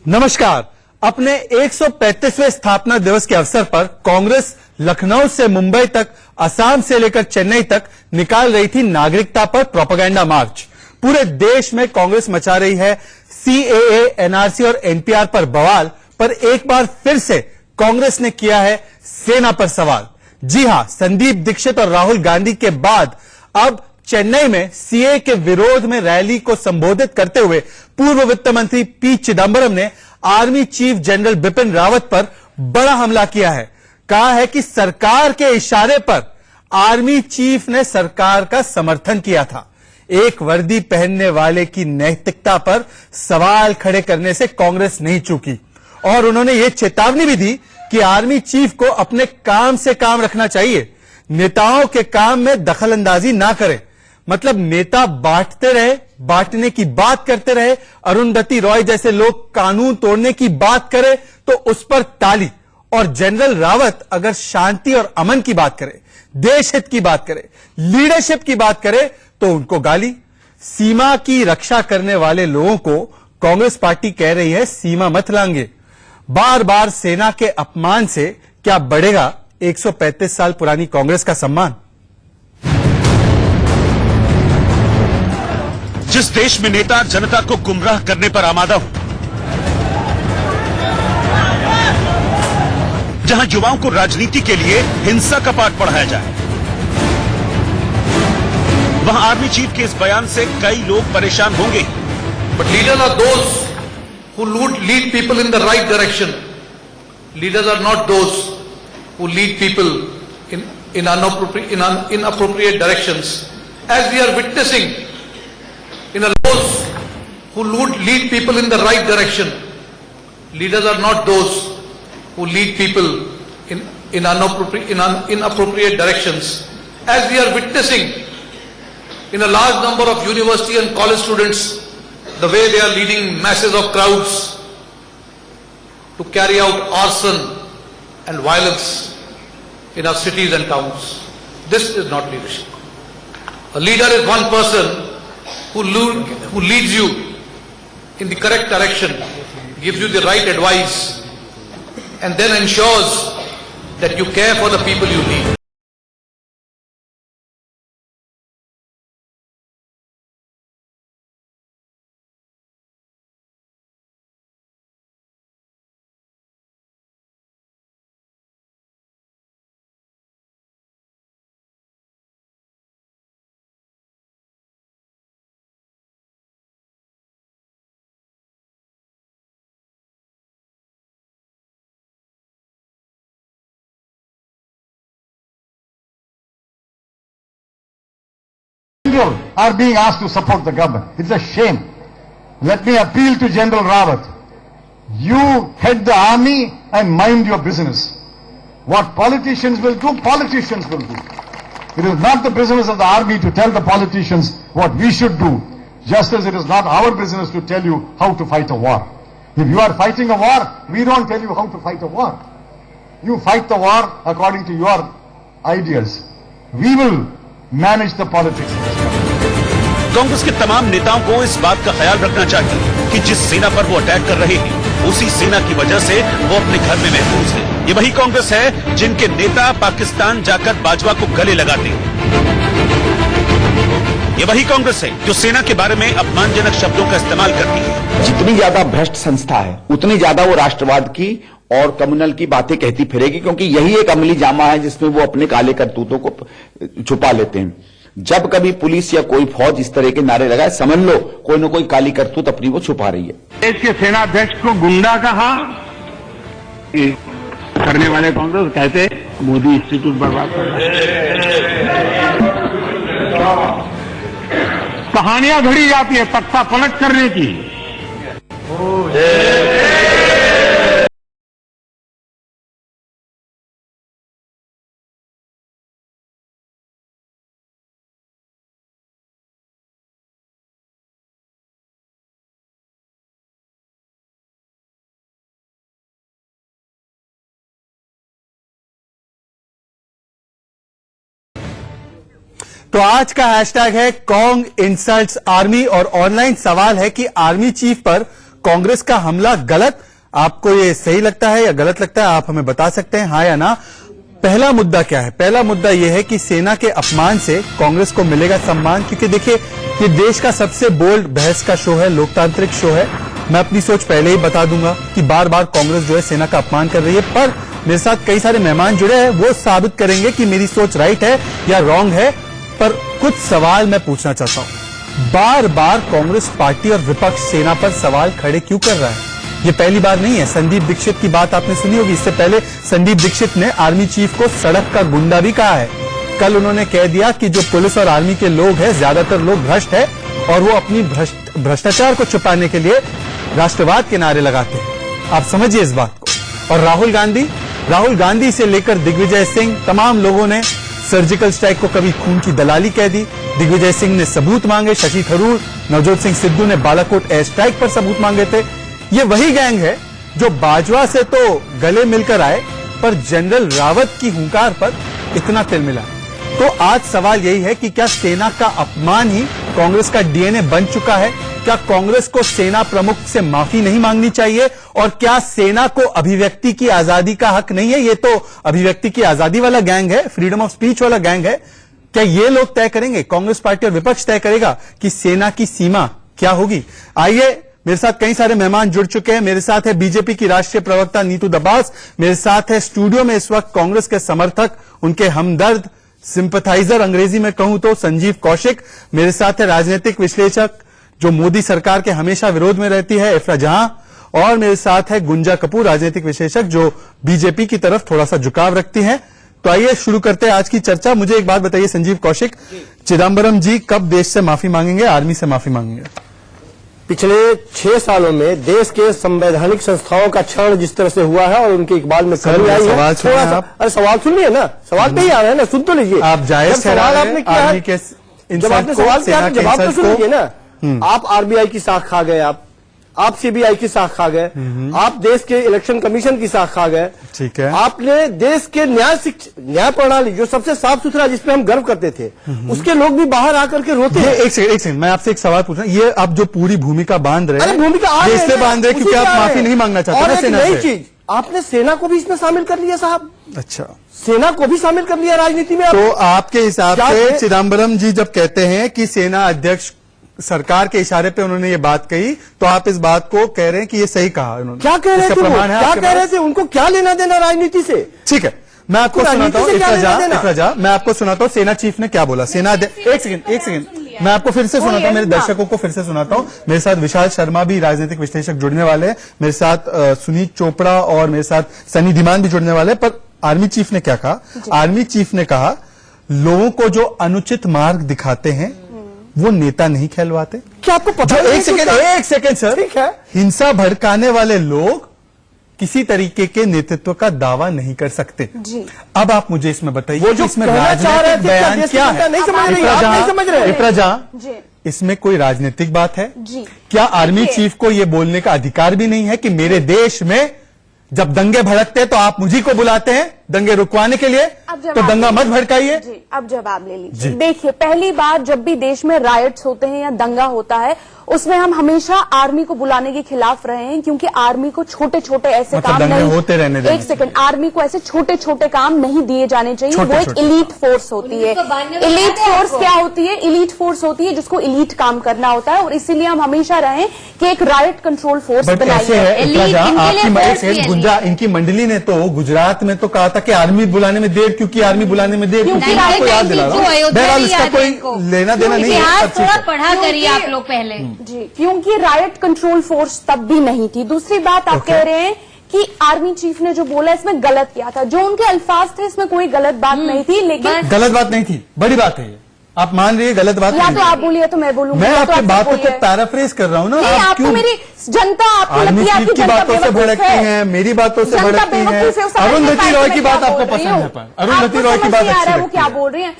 नमस्कार। अपने 135वें स्थापना दिवस के अवसर पर कांग्रेस लखनऊ से मुंबई तक, असम से लेकर चेन्नई तक निकाल रही थी नागरिकता पर प्रोपेगेंडा मार्च। पूरे देश में कांग्रेस मचा रही है सीएए, एनआरसी और एनपीआर पर बवाल। पर एक बार फिर से कांग्रेस ने किया है सेना पर सवाल। जी हां, संदीप दीक्षित और राहुल गांधी के बाद अब चेन्नई में सीए के विरोध में रैली को संबोधित करते हुए पूर्व वित्त मंत्री पी चिदंबरम ने army chief general Bipin Rawat पर बड़ा हमला किया है। कहा है कि सरकार के इशारे पर आर्मी चीफ ने सरकार का समर्थन किया था। एक वर्दी पहनने वाले की नैतिकता पर सवाल खड़े करने से कांग्रेस नहीं चूकी और उन्होंने यह चेतावनी भी दी कि आर्मी चीफ को अपने काम से काम रखना चाहिए, नेताओं के काम में दखलंदाजी ना करे। मतलब नेता बांटते रहे, बांटने की बात करते रहे, अरुंधति रॉय जैसे लोग कानून तोड़ने की बात करे तो उस पर ताली, और जनरल रावत अगर शांति और अमन की बात करे, देश हित की बात करे, लीडरशिप की बात करे तो उनको गाली। सीमा की रक्षा करने वाले लोगों को कांग्रेस पार्टी कह रही है सीमा मत लांगे। बार बार सेना के अपमान से क्या बढ़ेगा 135 साल पुरानी कांग्रेस का सम्मान? जिस देश में नेता जनता को गुमराह करने पर आमादा हो, जहां युवाओं को राजनीति के लिए हिंसा का पाठ पढ़ाया जाए, वहां आर्मी चीफ के इस बयान से कई लोग परेशान होंगे। But leaders are those who lead people in the right direction. Leaders are not those who lead people in inappropriate directions. As we are witnessing, those who lead people in the right direction. Leaders are not those who lead people in inappropriate directions. As we are witnessing in a large number of university and college students, the way they are leading masses of crowds to carry out arson and violence in our cities and towns. This is not leadership. A leader is one person who leads you in the correct direction, gives you the right advice, and then ensures that you care for the people you lead. Are being asked to support the government. It's a shame. Let me appeal to General Rawat. You head the army and mind your business. What politicians will do, politicians will do. It is not the business of the army to tell the politicians what we should do, just as it is not our business to tell you how to fight a war. If you are fighting a war, we don't tell you how to fight a war. You fight the war according to your ideas. We will manage the politics. Congress के तमाम नेताओं को इस बात का ख्याल रखना चाहिए कि जिस सेना पर वो अटैक कर रहे हैं, उसी सेना की वजह से वो अपने घर में महफूज है। ये वही कांग्रेस है जिनके नेता पाकिस्तान जाकर बाजवा को गले लगाते हैं। ये वही कांग्रेस है जो सेना के बारे में अपमानजनक शब्दों का इस्तेमाल करती है। जितनी ज्यादा भ्रष्ट संस्था है, उतनी ज्यादा वो राष्ट्रवाद की और कम्युनल की बातें कहती फिरेगी, क्योंकि यही एक अमली जामा है जिसमें वो अपने काले करतूतों को छुपा लेते हैं। जब कभी पुलिस या कोई फौज इस तरह के नारे लगाए, समझ लो कोई न कोई काली करतूत अपनी वो छुपा रही है। देश के सेनाध्यक्ष को गुंडा कहा करने वाले कांग्रेस कहते मोदी इंस्टीट्यूट बर्बाद कर रहा है। कहानियां घड़ी जाती है तख्ता पलट करने की। तो आज का हैशटैग है कॉन्ग इंसल्ट्स आर्मी और ऑनलाइन सवाल है कि आर्मी चीफ पर कांग्रेस का हमला गलत, आपको ये सही लगता है या गलत लगता है, आप हमें बता सकते हैं, हाँ या ना। पहला मुद्दा क्या है? पहला मुद्दा यह है कि सेना के अपमान से कांग्रेस को मिलेगा सम्मान, क्योंकि देखिए ये देश का सबसे बोल्ड बहस का शो है, लोकतांत्रिक शो है। मैं अपनी सोच पहले ही बता दूंगा कि बार बार कांग्रेस जो है सेना का अपमान कर रही है, पर मेरे साथ कई सारे मेहमान जुड़े हैं, वो साबित करेंगे कि मेरी सोच राइट है या रॉन्ग है। पर कुछ सवाल मैं पूछना चाहता हूं, बार बार कांग्रेस पार्टी और विपक्ष सेना पर सवाल खड़े क्यों कर रहा है? ये पहली बार नहीं है। संदीप दीक्षित की बात आपने सुनी होगी, इससे पहले संदीप दीक्षित ने आर्मी चीफ को सड़क का गुंडा भी कहा है। कल उन्होंने कह दिया कि जो पुलिस और आर्मी के लोग हैं, ज्यादातर लोग भ्रष्ट है और वो अपनी भ्रष्टाचार को छुपाने के लिए राष्ट्रवाद के नारे लगाते हैं। आप समझिए इस बात को। और राहुल गांधी से लेकर दिग्विजय सिंह, तमाम लोगों ने सर्जिकल स्ट्राइक को कभी खून की दलाली कह दी। दिग्विजय सिंह ने सबूत मांगे, शशि थरूर, नवजोत सिंह सिद्धू ने बालाकोट एयर स्ट्राइक पर सबूत मांगे थे। ये वही गैंग है जो बाजवा से तो गले मिलकर आए, पर जनरल रावत की हुंकार पर इतना तिलमिला। तो आज सवाल यही है कि क्या सेना का अपमान ही कांग्रेस का डीएनए बन चुका है? क्या कांग्रेस को सेना प्रमुख से माफी नहीं मांगनी चाहिए? और क्या सेना को अभिव्यक्ति की आजादी का हक नहीं है? ये तो अभिव्यक्ति की आजादी वाला गैंग है, फ्रीडम ऑफ स्पीच वाला गैंग है। क्या ये लोग तय करेंगे, कांग्रेस पार्टी और विपक्ष तय करेगा कि सेना की सीमा क्या होगी? आइए, मेरे साथ कई सारे मेहमान जुड़ चुके हैं। मेरे साथ है बीजेपी की राष्ट्रीय प्रवक्ता नीतू दब्बास, मेरे साथ है स्टूडियो में इस वक्त कांग्रेस के समर्थक, उनके हमदर्द, सिंपथाइजर अंग्रेजी में कहूं तो संजीव कौशिक, मेरे साथ है राजनीतिक विश्लेषक जो मोदी सरकार के हमेशा विरोध में रहती है, इफ्रा जहां, और मेरे साथ है गुंजा कपूर, राजनीतिक विश्लेषक जो बीजेपी की तरफ थोड़ा सा झुकाव रखती हैं। तो आइए शुरू करते हैं आज की चर्चा। मुझे एक बात बताइए संजीव कौशिक, चिदम्बरम जी कब देश से माफी मांगेंगे, आर्मी से माफी मांगेंगे? पिछले 6 सालों में देश के संवैधानिक संस्थाओं का क्षरण जिस तरह से हुआ है और उनके इकबाल में कमी आई है, थोड़ा सा, अरे सवाल सुन लिए ना, सवाल पे ही आ रहे हैं ना, सुन तो लीजिए। आप जायज सवाल आपने किया है, जब आपने सवाल किया जवाब तो सुन लीजिए ना। आप आरबीआई की साख खा गए, आप सीबीआई की साख खा गए, आप देश के इलेक्शन कमीशन की साख खा गए, ठीक है। आपने देश के न्याय प्रणाली जो सबसे साफ सुथरा, जिसपे हम गर्व करते थे, उसके लोग भी बाहर आकर के रोते हैं। एक सेकंड, मैं आपसे एक सवाल पूछ रहा हूं, ये आप जो पूरी भूमिका बांध रहे हैं, भूमिका ये इसलिए बांध रहे हैं क्योंकि आप माफी नहीं मांगना चाहते ना सेना से। नई चीज, आपने सेना को भी इसमें शामिल कर लिया साहब। अच्छा, सेना को भी शामिल कर लिया राजनीति में। तो आपके हिसाब से चिदम्बरम जी जब कहते हैं कि सेना अध्यक्ष सरकार के इशारे पे उन्होंने ये बात कही, तो आप इस बात को कह रहे हैं कि ये सही कहा उन्होंने? क्या कह रहे थे? क्या कह रहे थे? उनको क्या लेना देना राजनीति से? ठीक है, मैं आपको सुनाता हूँ, इफ्राजा, मैं आपको सुनाता हूँ सेना चीफ ने क्या बोला। सेना एक सेकंड, मैं आपको फिर से सुनाता हूँ, मेरे दर्शकों को फिर से सुनाता हूँ। मेरे साथ विशाल शर्मा भी राजनीतिक विश्लेषक जुड़ने वाले हैं, मेरे साथ सुनीत चोपड़ा और मेरे साथ सनी धीमान भी जुड़ने वाले हैं। पर आर्मी चीफ ने क्या कहा? आर्मी चीफ ने कहा लोगों को जो अनुचित मार्ग दिखाते हैं वो नेता नहीं कहलवाते। क्या आपको पता है? एक सेकंड सर, ठीक है। हिंसा भड़काने वाले लोग किसी तरीके के नेतृत्व का दावा नहीं कर सकते जी। अब आप मुझे इसमें बताइए, वो जो इसमें राजनीतिक बयान क्या है? इफ्रा जहां, इसमें कोई राजनीतिक बात है जी? क्या आर्मी चीफ को यह बोलने का अधिकार भी नहीं है कि मेरे देश में जब दंगे भड़कते हैं तो आप मुझे को बुलाते हैं दंगे रुकवाने के लिए, तो दंगा मत भड़काइए? अब जवाब ले लीजिए। देखिए, पहली बार जब भी देश में रायट्स होते हैं या दंगा होता है, उसमें हम हमेशा आर्मी को बुलाने के खिलाफ रहे हैं, क्योंकि आर्मी को छोटे छोटे ऐसे काम नहीं होते रहने दें। एक सेकंड, आर्मी को ऐसे छोटे छोटे काम नहीं दिए जाने चाहिए। वो एक इलीट फोर्स होती है। इलीट फोर्स क्या होती है? इलीट फोर्स होती है जिसको इलीट काम करना होता है, और इसीलिए हम हमेशा रहे कि एक राइट कंट्रोल फोर्स बनाइए। गुंजा, इनकी मंडली ने तो गुजरात में तो कहा था कि आर्मी बुलाने में देर, क्योंकि आर्मी बुलाने में देर, क्योंकि आपको याद दिला रहा हूं। बहरहाल इसका कोई लेना देना नहीं है। थोड़ा पढ़ा करिए आप लोग पहले जी, क्योंकि राइट कंट्रोल फोर्स तब भी नहीं थी। दूसरी बात, आप कह रहे हैं कि आर्मी चीफ ने जो बोला इसमें गलत किया था। जो उनके अल्फाज थे इसमें कोई गलत बात नहीं थी, लेकिन गलत बात नहीं थी, बड़ी बात है। आप मान रही है गलत बात? या तो आप बोलिए तो मैं बोलूंगा। मैं आपकी बातों को पैराफ्रेज कर रहा हूँ ना। आप क्यों मेरी जनता आपको लगती है आपकी जनता बातों से भड़कती है, मेरी बातों से भड़कती है। अरुंधति रॉय की बात आपको पसंद है? पर अरुंधति रॉय की बात अच्छी है, वो क्या बोल रही है?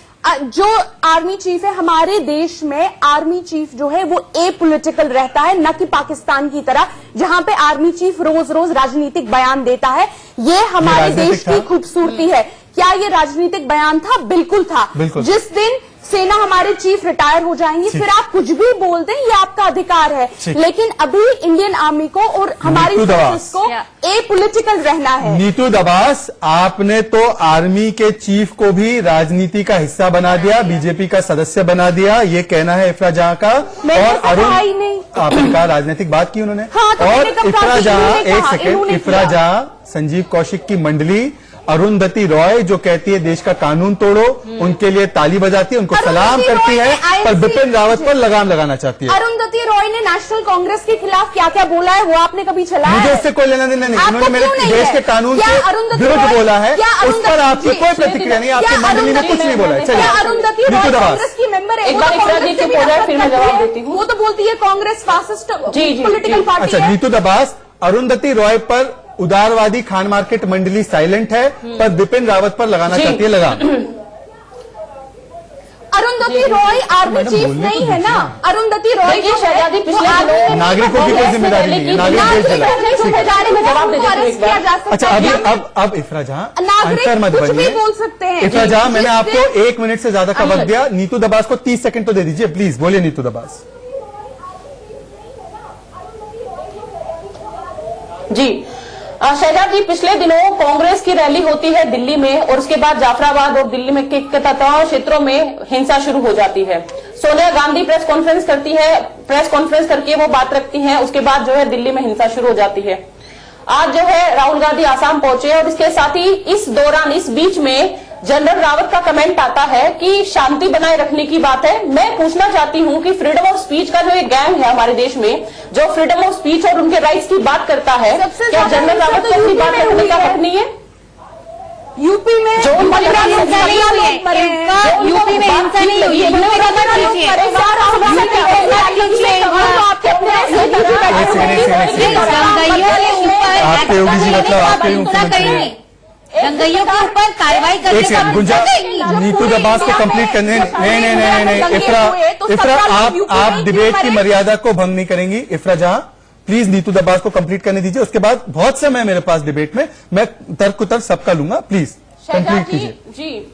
जो आर्मी चीफ है हमारे देश में, आर्मी चीफ जो है वो एपॉलिटिकल रहता है, न कि पाकिस्तान की तरह जहां पे आर्मी चीफ रोज रोज राजनीतिक बयान देता है। ये हमारे देश की खूबसूरती है। क्या ये राजनीतिक बयान था? बिल्कुल था। जिस दिन सेना हमारे चीफ रिटायर हो जाएंगे, फिर आप कुछ भी बोल दें, ये आपका अधिकार है। ठीक। लेकिन अभी इंडियन आर्मी को और हमारी नीतू दबास। फोर्सेस को एपॉलिटिकल रहना है। नीतू दबास, आपने तो आर्मी के चीफ को भी राजनीति का हिस्सा बना दिया, बीजेपी का सदस्य बना दिया, ये कहना है इफ्रा जहां का। मैंने और तो कहा ही नहीं। आपने कहा राजनीतिक बात की उन्होंने। हाँ, तो और मैंने कब कहा इफ्रा कि जहां, इन्होंने एक कहा, सेकेंड, इन्होंने इफ्रा किया। जहां संजीव कौशिक की मंडली अरुंधति रॉय जो कहती है देश का कानून तोड़ो, उनके लिए ताली बजाती है, उनको सलाम अरुंधति करती रॉय है, ने पर INC बिपिन रावत पर लगाम लगाना चाहती है। अरुंधति रॉय ने नेशनल कांग्रेस के खिलाफ क्या क्या बोला है, वो आपने कभी चलाया मुझे है? उससे कोई लेना देना नहीं। आपको उन्होंने मेरे क्यों नहीं देश है? के कानून क्या के अरुंधति विरुद्ध रॉय- बोला है, क्या उस पर अरुंधति- आपकी जी, कोई प्रतिक्रिया नहीं, आपकी क्या मंडली ने कुछ नहीं बोला है। क्या चलिए अरुंधति नीतू रॉय दबास। कांग्रेस की मेंबर है? एक वो बार तो इफ्रा कांग्रेस जी से चुप भी हो जाए, नफरत फिर मैं करती जवाब है। देती हूँ। वो तो बोलती है कांग्रेस फासिस्ट जी, पॉलिटिकल पार्टी अच्छा, है। नीतू दबास, अरुंधति रॉय पर उदारवादी खान मार्केट मंडली साइलेंट है, पर बिपिन रावत पर लगाना जी। चाहती है लगाम। अरुंधति रॉय आर्मी चीफ नहीं है ना। अरुंधति रॉय देखिए, जो है, शहजादी, वो पिछले आर्मी दिनों में नागरिकों की कोई जिम्मेदारी नहीं है, नागरिक देश चला। जिम्मेदारी में जवाब दे देती हूँ अरेस्ट एक बार। किया जा सकता अच्छा, है। अब इफ्रा जहां नागरिक आंसर मत कुछ भी बनिए। बोल सकते हैं। इफ्रा जहां, मैंने जिससे- आपको 1 मिनट से ज्यादा का वक्त दिया, नीतू दबास को 30 सेकंड तो दे दीजिए प्लीज। बोलिए नीतू दबास। जी शहजाद जी, पिछले दिनों कांग्रेस की रैली होती है दिल्ली में और उसके बाद जाफराबाद और दिल्ली में के तमाम क्षेत्रों में हिंसा शुरू हो जाती है। सोनिया गांधी प्रेस कॉन्फ्रेंस करती है, प्रेस कॉन्फ्रेंस करके वो बात रखती हैं, उसके बाद जो है दिल्ली में हिंसा शुरू हो जाती है। आज जो है राहुल गांधी आसाम पहुंचे और इसके साथ ही इस दौरान, इस बीच में जनरल रावत का कमेंट आता है कि शांति बनाए रखने की बात है। मैं पूछना चाहती हूं कि फ्रीडम ऑफ स्पीच का जो एक गैंग है हमारे देश में, जो फ्रीडम ऑफ स्पीच और उनके राइट्स की बात करता है, सबसे क्या ज्यादा जनरल रावत तो को अपनी यूपी बात में रखने हुई का है। हक नहीं है? यूपी में जो उनका महिला हिंसा लोग नहीं हुई है, मरे हैं। जो उनको यूपी में बात हिंसा ठीक नहीं लगी हुई है, है, यूपी में उन्होंने हिंसा कीजिए। नहीं आपके योगी जी, मतलब आपके मुख्यमंत्री हैं। दंगइयों के ऊपर कार्रवाई करने एक का सेकंड गुंजा, नीतू दबास को कंप्लीट करने, नहीं, इफ्रा आप डिबेट की मर्यादा को भंग नहीं करेंगी। इफ्रा जहां, प्लीज नीतू दबास को कंप्लीट करने दीजिए, उसके बाद बहुत समय मेरे पास डिबेट में, मैं तर्क उत्तर सबका लूंगा, प्लीज कंप्लीट कीजिए। जी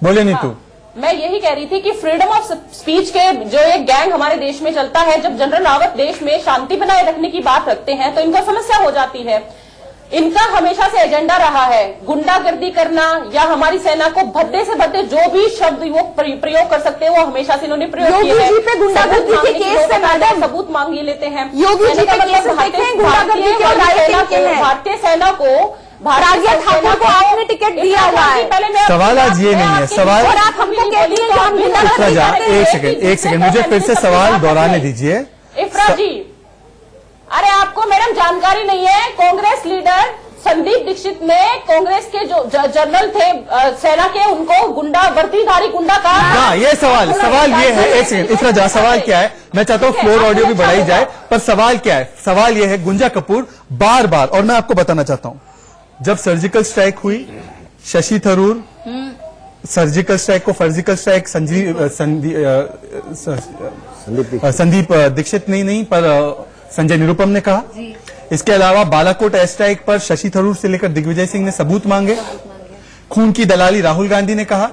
बोले नीतू। मैं यही कह रही थी कि फ्रीडम ऑफ स्पीच के जो एक गैंग हमारे देश में चलता है, जब जनरल रावत देश में शांति बनाए रखने की बात रखते हैं तो इनको समस्या हो जाती है। इनका हमेशा से एजेंडा रहा है गुंडागर्दी करना, या हमारी सेना को भद्दे से भद्दे जो भी शब्द वो प्रयोग कर सकते हैं वो हमेशा से इन्होंने प्रयोग किए योगी हैं। जी पे गुंडागर्दी सबूत के मांगने की केस से लोग मैडम, सबूत मांग लेते हैं। योगी जी कहने का पे केस मतलब देखे हैं गुंडागर्दी के और राइटिंग के हैं। भारतीय सेना को, राजिया ठाकुर को आपने टिकट दिया हुआ है। पहले मैं सवाल आज ये नहीं है, सवाल- और आप हमको कहती हैं कि हम इफ्रा गुंडागर्दी जहां, करते हैं। एक सेकंड मुझे फिर से सवाल दोहराने दीजिए। इफ्रा जी, अरे आपको मैडम जानकारी नहीं है, कांग्रेस लीडर संदीप दीक्षित ने कांग्रेस के जो जनरल थे सेना के, उनको गुंडा, वर्दीधारी गुंडा कहा। हाँ, ये सवाल ये है, एक सेकंड इफ्रा जहां, सवाल क्या है, मैं चाहता हूं फ्लोर ऑडियो भी बढ़ाई जाए, पर सवाल क्या है, सवाल ये है, गुंजा कपूर बार बार, और मैं आपको बताना चाहता हूं, जब सर्जिकल स्ट्राइक हुई, शशि थरूर सर्जिकल स्ट्राइक को फर्जिकल स्ट्राइक संदीप दीक्षित नहीं पर संजय निरुपम ने कहा। इसके अलावा बालाकोट एयर स्ट्राइक पर शशि थरूर से लेकर दिग्विजय सिंह ने सबूत मांगे। खून की दलाली राहुल गांधी ने कहा।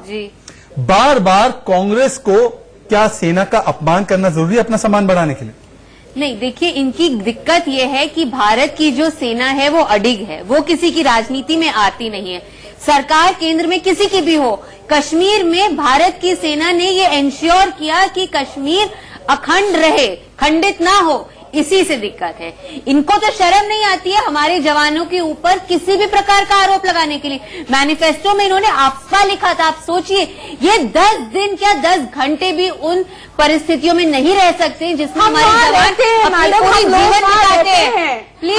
बार बार कांग्रेस को क्या सेना का अपमान करना जरूरी है अपना सम्मान बढ़ाने के लिए? नहीं, देखिए, इनकी दिक्कत यह है कि भारत की जो सेना है वो अडिग है, वो किसी की राजनीति में आती नहीं है। सरकार केंद्र में किसी की भी हो, कश्मीर में भारत की सेना ने ये इंश्योर किया कि कश्मीर अखंड रहे, खंडित ना हो, इसी से दिक्कत है। इनको तो शर्म नहीं आती है हमारे जवानों के ऊपर किसी भी प्रकार का आरोप लगाने के लिए। मैनिफेस्टो में इन्होंने आपका लिखा था, आप सोचिए, ये 10 दिन क्या 10 घंटे भी उन परिस्थितियों में नहीं रह सकते जिसमें हमारे जवान अपनी पूरी जीवन बिताते हैं। प्लीज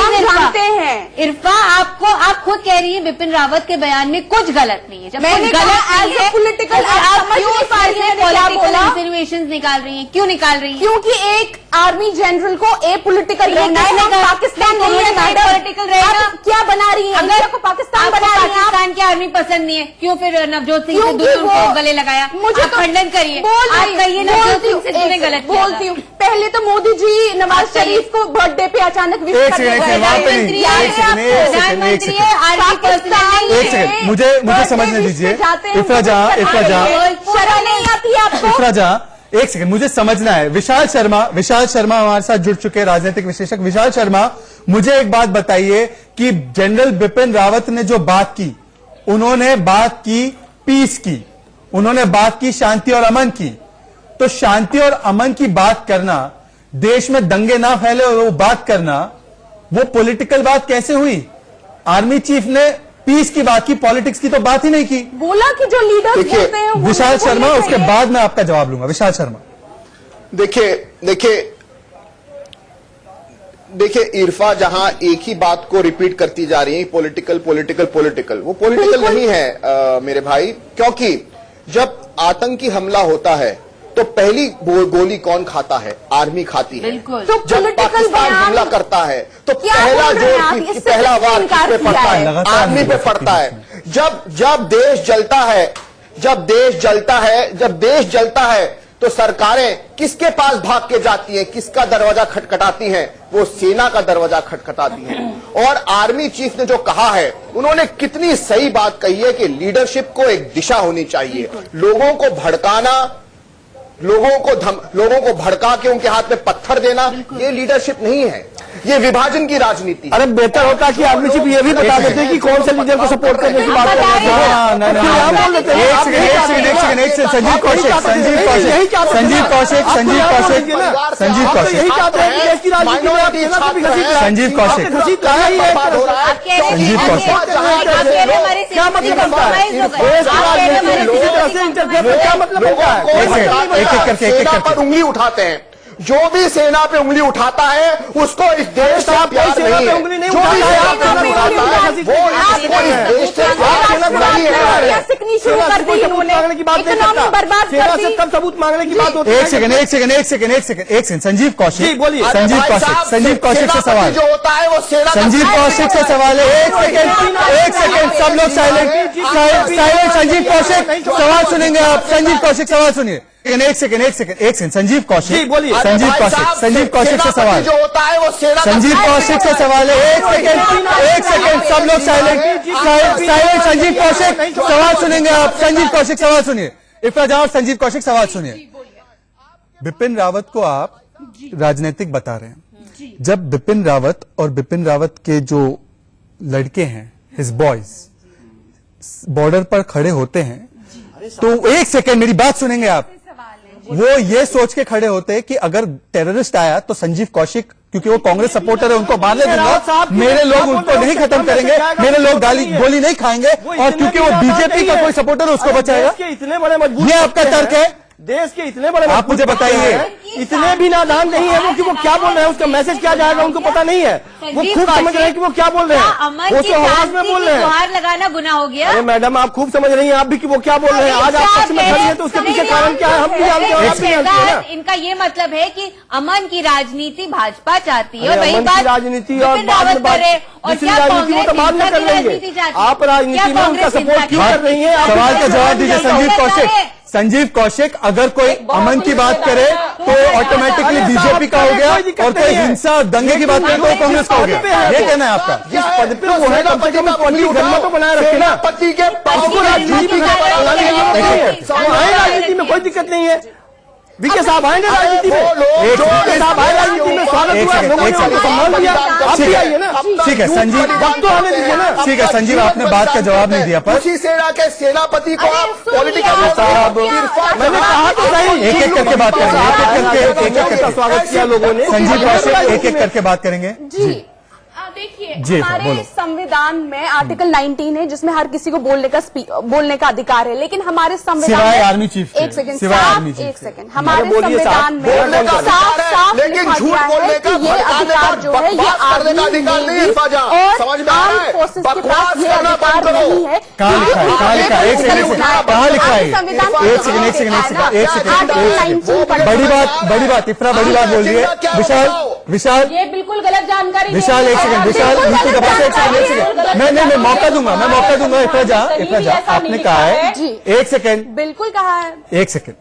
इरफा, आपको, आप खुद कह रही है बिपिन रावत के बयान में कुछ गलत नहीं है। जब कुछ गलत नहीं है, पॉलिटिकल आप क्यों पॉलिटिकल इंसिनुएशंस निकाल रही हैं, क्यों निकाल रही हैं? क्योंकि एक आर्मी जनरल को एपॉलिटिकल रहना है, पाकिस्तान नहीं है मैडम। पॉलिटिकल रहना क्या बना रही है? इंडिया को पाकिस्तान आपको बना रही है। पाकिस्तान की आर्मी पसंद नहीं है, क्यों फिर नवजोत सिंह क्योंकि सिद्धू ने उनको वो- गले लगाया? मुझे आप तो खंडन करिए, बोल आप रही- कहिए नवजोत बोलती सिंह हूँ, सिद्धू ने एक गलत किया था। बोलती हूँ। पहले तो मोदी जी नवाज शरीफ को बर्थडे पे अचानक विश एक करने सेकंड, गए। वहाँ पे नहीं। प्रधानमंत्री है, एक सेकंड, एक सेकंड, एक प्रधानमंत्री है, सेकंड। आर्मी पर्सनल नहीं एक है। सेकंड, मुझे समझने दीजिए। इफ्रा जहां शर्म नहीं आती है आपको? इफ्रा जहां एक सेकंड, मुझे समझना है। विशाल शर्मा हमारे साथ जुड़ चुके हैं, राजनीतिक विश्लेषक। विशाल शर्मा, मुझे एक बात बताइए कि जनरल बिपिन रावत ने जो बात की, उन्होंने बात की पीस की, उन्होंने बात की शांति और अमन की। तो शांति और अमन की बात करना, देश में दंगे ना फैले और वो बात करना, वो पॉलिटिकल बात कैसे हुई? आर्मी चीफ ने पीस की बात की, पॉलिटिक्स की तो बात ही नहीं की। बोला कि जो लीडर्स बोलते हैं वो विशाल नहीं शर्मा, बोलने उसके चाहिए। बाद मैं आपका जवाब लूंगा। विशाल शर्मा, देखिए इरफा जहां एक ही बात को रिपीट करती जा रही है, पॉलिटिकल पॉलिटिकल पॉलिटिकल, वो पॉलिटिकल नहीं है मेरे भाई। क्योंकि जब आतंकी हमला होता है तो पहली गोली कौन खाता है? आर्मी खाती है। बिल्कुल। तो जब पॉलिटिकल पाकिस्तान बयान हमला करता है तो क्या पहला बोल रहे हैं आप? जोर इससे पहला वार इनकार किस पे किया पड़ता है। है? लगातार आर्मी पे पड़ता है। जब देश जलता है, जब देश जलता है तो सरकारें किसके पास भाग के जाती हैं? किसका दरवाजा खटखटाती हैं? वो सेना का दरवाजा खटखटाती हैं। और आर्मी चीफ ने जो कहा है, उन्होंने कितनी सही बात कही है कि लीडरशिप को एक दिशा होनी चाहिए। लोगों को भड़काना, लोगों को भड़का के उनके हाथ में पत्थर देना, ये लीडरशिप नहीं है, ये विभाजन की राजनीति है। अरे बेहतर होता कि आर्मी चीफ ये भी बता देते कि कौन से लीडर को सपोर्ट करने की बात कर रहे हैं। हाँ, नहीं, नहीं, आप बोल देते हैं। एक सेकंड, संजीव कौशिक, संजीव कौशिक, यही चाहते हैं। संजीव कौशिक, संजीव आप तो कौशिक, संजीव आप तो कौशिक, यही चाहते हैं कि देश की राजनीति में आप सेना को भी घसीट रहे हैं। संजीव कौशिक, आपने घसीट रहा है ये एक तरह से। आप कह रहे हैं संजीव कि कौशिक। क्या मतलब बनता है? देश की राजनीति में किसी तरह से इंटरफेयर क्या मतलब बनता है? सेना पर उंगली उठाते हैं। जो भी सेना पे उंगली उठाता है उसको इस देश से प्यार सेना नहीं पे है। उंगली नहीं जो भी उठाता है, सेना आप पे उंगली सेना पे उठाता है उंगली वो इसको इस देश से प्यार नहीं है। सिकनी शुरू सेना कर से दी कोई सबूत इन्होंने, मांगने की बात नहीं इकोनॉमी करता। बर्बाद सेना कर से दी। तब सबूत मांगने की बात होती है। एक सेकंड, संजीव कौशिक, जी, बोलिए। संजीव भाई कौशिक, साहब, संजीव कौशिक से सेनापति सवाल, जो होता है वो सेना का संजीव कौशिक से सवाल है। एक सेकंड, सब लोग साइलेंट, संजीव कौशिक सवाल सुनेंगे आप। संजीव कौशिक सवाल सुनिए। एक सेकंड, संजीव कौशिक, जी, बोलिए। संजीव भाई कौशिक, साहब, संजीव कौशिक से सेनापति सवाल, जो होता है वो सेना का संजीव कौशिक से सवाल है। एक सेकंड, सब लोग साइलेंट, संजीव कौशिक सवाल सुनेंगे आप। संजीव कौशिक सवाल सुनिए। इफ्रा जहां, संजीव कौशिक सवाल सुनिए। बिपिन रावत को आप राजनीतिक बता रहे हैं। जब बिपिन रावत और बिपिन रावत के जो लड़के हैं, हिज बॉयज, बॉर्डर पर खड़े होते हैं, तो एक सेकंड मेरी बात सुनेंगे आप। वो ये सोच के खड़े होते हैं कि अगर टेररिस्ट आया तो संजीव कौशिक, क्योंकि वो कांग्रेस सपोर्टर है, उनको मारने दूंगा, मेरे लोग उनको नहीं खत्म करेंगे, मेरे लोग गोली नहीं खाएंगे, और क्योंकि वो बीजेपी का कोई सपोर्टर है उसको बचाएगा। इतने बड़े मजबूत, ये आपका तर्क है? देश के इतने बड़े आप मुझे बताइए। इतने भी नादान नहीं है वो कि वो क्या बोल रहे हैं, उसका मैसेज क्या जाएगा उनको पता नहीं है। वो खूब समझ रहे हैं कि वो क्या बोल रहे हैं। अमन वो की तो आवाज में बोल रहे हैं। गुहार लगाना गुनाह हो गया। अरे मैडम, आप खूब समझ रही हैं आप भी कि वो क्या बोल रहे हैं। आज आप पक्ष में खड़ी हैं तो उसके पीछे कारण क्या है हम भी जानते हैं और आप भी जानते हैं ना। इनका ये मतलब है कि अमन की राजनीति भाजपा चाहती है, और अरे वही अमन की बात राजनीति और बिपिन बाद रावत में बात, करे। और दूसरी क्या राजनीति वो तो बाद में कांग्रेस कर हिंसा की लेंगे। राजनीति चाहती है? आप राजनीति क्या में उनका कांग्रेस सपोर्ट हिंसा क्यों कर रही है? सवाल का जवाब दीजिए संजीव कौशिक। संजीव कौशिक, अगर कोई अमन की बात करे तो ऑटोमेटिकली बीजेपी का हो गया, और कोई हिंसा और दंगे की बात करे तो कांग्रेस का हो गया। ये कहना है आपका? जिस पद पे वो है कम से कम पॉलिटिक्स गन्ना तो बनाए रखे ना। सेनापति के उसको राजनीति में राजनीति में कोई दिक्कत नहीं है। बीके साहब आएंगे राजनीति में, बीके साहब आए राजनीति में, स्वागत हुआ, लोगों ने उनको सम्मान दिया। आप भी आइए ना। ठीक है संजीव, वक्त तो आने दीजिए ना। ठीक है संजीव, आपने बात का जवाब नहीं दिया, पर उसी सेना के सेनापति को आप पॉलिटिकल साहब, मैंने कहा तो सही, एक एक करके बात करेंगे, एक एक करके स्वागत किया लोगों ने। संजीव कौशिक एक एक करके बात करेंगे। जी देखिए जी, हमारे बोलो। संविधान में आर्टिकल 19 है जिसमें हर किसी को बोलने का अधिकार है, लेकिन हमारे संविधान सिवाय में आर्मी चीफ के, एक सेकंड सिवाय साफ, आर्मी चीफ एक के। सेकंड हमारे बोलिए साहब, संविधान में बोलने का साफ अधिकार है, साफ लेकिन लिखा झूठ गया बोलने है का, कि ये भड़काने का, अधिकार जो है ये बकवास करने का आर्मी, अधिकार नहीं है, नेवी इरफाजा। और समझ में आ रहा है? आर्म्ड फोर्सेस के बकवास पास ये करना बंद अधिकार करो। नहीं है। कहाँ लिखा है? कहाँ लिखा है? एक सेकंड, एक सेकंड। कहाँ लिखा है? संविधान एक सेकंड, एक सेकंड, एक सेकंड, एक सेकंड। आर्टिकल 19 बड़ी बात इफ्रा, बड़ी बात बोल रही है। विशाल ये बिल्कुल गलत जानकारी विशाल, एक सेकंड, विशाल नीतू दबास, एक सेकंड, एक सेकंड। मैं मौका दूंगा इफ्राजा, आपने कहा है, जी। एक सेकंड, बिल्कुल कहा है। एक सेकंड,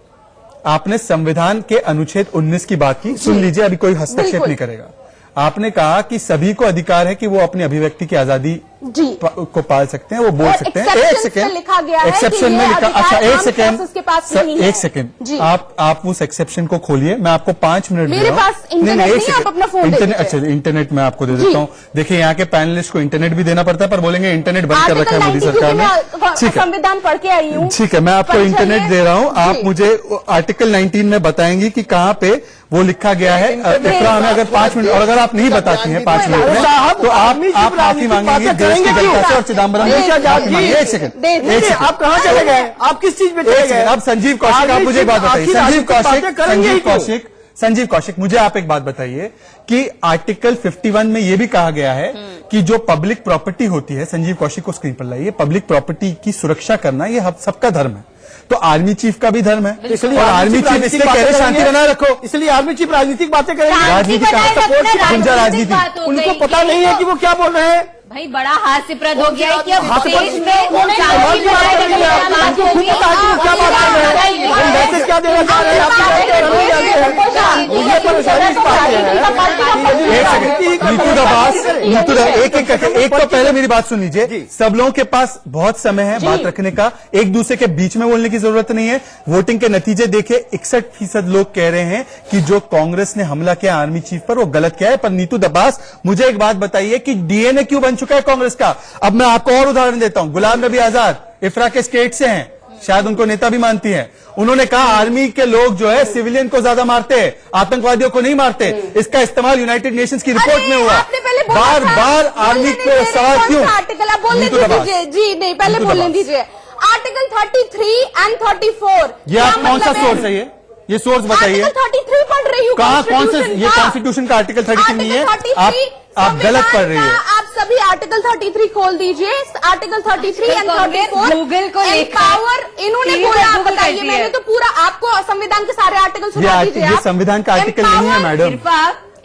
आपने संविधान के अनुच्छेद 19 की बात की, सुन लीजिए, अभी कोई हस्तक्षेप बिल्कुल। नहीं करेगा। आपने कहा कि सभी को अधिकार है कि वो अपनी अभिव्यक्ति की आजादी जी को पाल सकते हैं, वो बोल और सकते हैं। एक exceptions सेकंड, में लिखा गया है कि एक्सेप्शन ये में लिखा, अधिकार अच्छा एक armed सेकंड forces के पास सर, नहीं है। एक सेकंड, जी। आप उस एक्सेप्शन को खोलिए, मैं आपको 5 मिनट दे मेरे रहा हूं। पास इंटरनेट नहीं है, एक आप सेकंड। अपना फोन दे इंटरनेट, दीजिए। अच्छा इंटरनेट मैं आपको दे जी। देता हूँ। देखिए यहाँ के पैनलिस्ट को इंटरनेट भी देना पड़ता है, पर बोलेंगे इंटरनेट बंद कर रखा है मोदी सरकार ने। ठीक है, संविधान पढ़ के आई हूँ। ठीक है, मैं आपको पर इंटरनेट चलिए, दे रहा हूं, आप जी। मुझे आर्टिकल 19 में बताएंगी कि कहां पे वो लिखा गया है। इफ्रा, हमें अगर 5 मिनट, और अगर आप नहीं बताती हैं 5 मिनट में, तो आप माफी मांगेंगे देश की जनता से और चिदम्बरम से। एक सेकंड, एक सेकंड, आप कहाँ चले गए? आप किस चीज में चले एक गए? सेकंड, आप संजीव कौशिक, आप मुझे एक बात बताइए। संजीव कौशिक, मुझे आप एक बात बताइए कि आर्टिकल 51 में यह भी कहा गया है कि जो पब्लिक प्रॉपर्टी होती है, संजीव कौशिक को स्क्रीन पर लाइए, पब्लिक प्रॉपर्टी की सुरक्षा करना ये सबका धर्म है। तो आर्मी चीफ का भी धर्म है, इसलिए और आर्मी चीफ इसलिए कह रहे शांति बनाए रखो। इसलिए आर्मी चीफ राजनीतिक बातें करेंगे। राजनीति का गुंजा राजनीति, उनको पता नहीं है कि वो क्या बोल रहे हैं। भाई बड़ा हास्यप्रद हो गया है कि अब हास्यप्रद देश में कमाल की बात कर रही है आप। आपको खुद पता है कि वो क्या बात कर रहे हैं। हम मैसेज क्या देना चाह रहे हैं आपको नहीं जानते हैं। मुझे परेशानी इस बात की है। एक सेकंड, एक तो पहले मेरी बात सुन लीजिए। सब लोगों के पास बहुत समय है बात रखने का, एक दूसरे के बीच में बोलने की जरूरत नहीं है। वोटिंग के नतीजे देखे, 61% लोग कह रहे हैं कि जो कांग्रेस ने हमला किया आर्मी चीफ पर वो गलत किया है। पर नीतू दबास, मुझे एक बात बताइए कि डीएनए क्यों बन चुका है कांग्रेस का। अब मैं आपको और उदाहरण देता हूं। गुलाम नबी आजाद इफ्रा के स्टेट से हैं, शायद उनको नेता भी मानती हैं। उन्होंने कहा आर्मी के लोग जो है सिविलियन को ज्यादा मारते हैं, आतंकवादियों को नहीं मारते। इसका इस्तेमाल यूनाइटेड नेशंस की रिपोर्ट में हुआ। बार बार आर्मी को सवाल क्यों? आर्टिकल आप बोलने दीजिए। जी नहीं, पहले बोलने दीजिए। Article 33 and 34। ये आप कौन सा सोर्स है? ये सोर्स बताइए। आर्टिकल 33 पढ़ रही हूँ। कहाँ, कौन से? ये कॉन्स्टिट्यूशन का आर्टिकल 33 नहीं है, आप गलत पढ़ रही है। आप सभी आर्टिकल 33 खोल दीजिए। आर्टिकल 33 एंड 34 गूगल को पावर इन्होंने बोला। आप बताइए, मैंने तो पूरा आपको संविधान के सारे आर्टिकल सुना दीजिए। ये संविधान का आर्टिकल नहीं है मैडम,